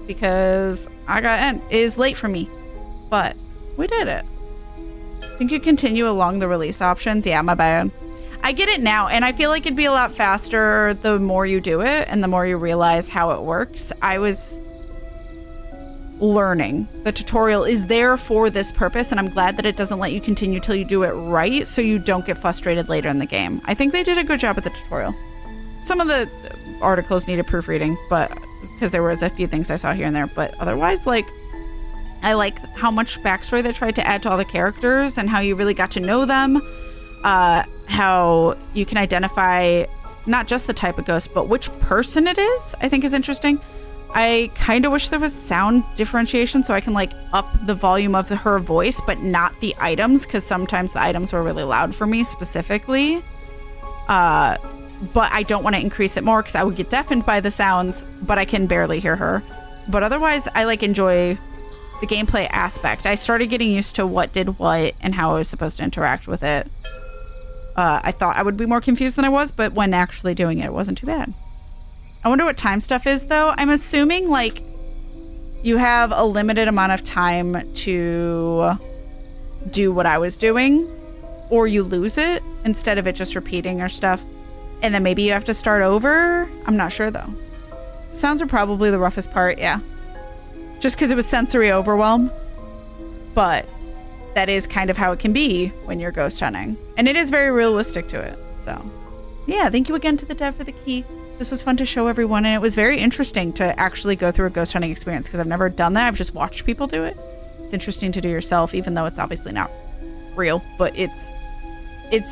because I got end. It is late for me, but we did it. I think you continue along the release options. Yeah, my bad. I get it now, and I feel like it'd be a lot faster the more you do it and the more you realize how it works. I was learning. The tutorial is there for this purpose, and I'm glad that it doesn't let you continue till you do it right so you don't get frustrated later in the game. I think they did a good job at the tutorial. Some of the articles needed proofreading, but because there was a few things I saw here and there, but otherwise, like, I like how much backstory they tried to add to all the characters and how you really got to know them. How you can identify not just the type of ghost, but which person it is, I think is interesting. I kind of wish there was sound differentiation so I can like up the volume of her voice, but not the items, because sometimes the items were really loud for me specifically. But I don't want to increase it more because I would get deafened by the sounds, but I can barely hear her. But otherwise, I like enjoy the gameplay aspect. I started getting used to what did what and how I was supposed to interact with it. I thought I would be more confused than I was, but when actually doing it wasn't too bad. I wonder what time stuff is, though. I'm assuming, like, you have a limited amount of time to do what I was doing, or you lose it instead of it just repeating or stuff. And then maybe you have to start over. I'm not sure, though. Sounds are probably the roughest part, yeah. Just because it was sensory overwhelm. But that is kind of how it can be when you're ghost hunting. And it is very realistic to it. So, yeah, thank you again to the dev for the key. This was fun to show everyone, and it was very interesting to actually go through a ghost hunting experience because I've never done that. I've just watched people do it. It's interesting to do yourself, even though it's obviously not real, but it's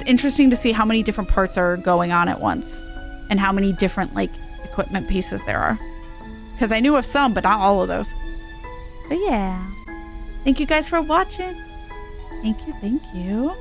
interesting to see how many different parts are going on at once and how many different like equipment pieces there are. Because I knew of some, but not all of those. But yeah. Thank you guys for watching. Thank you. Thank you.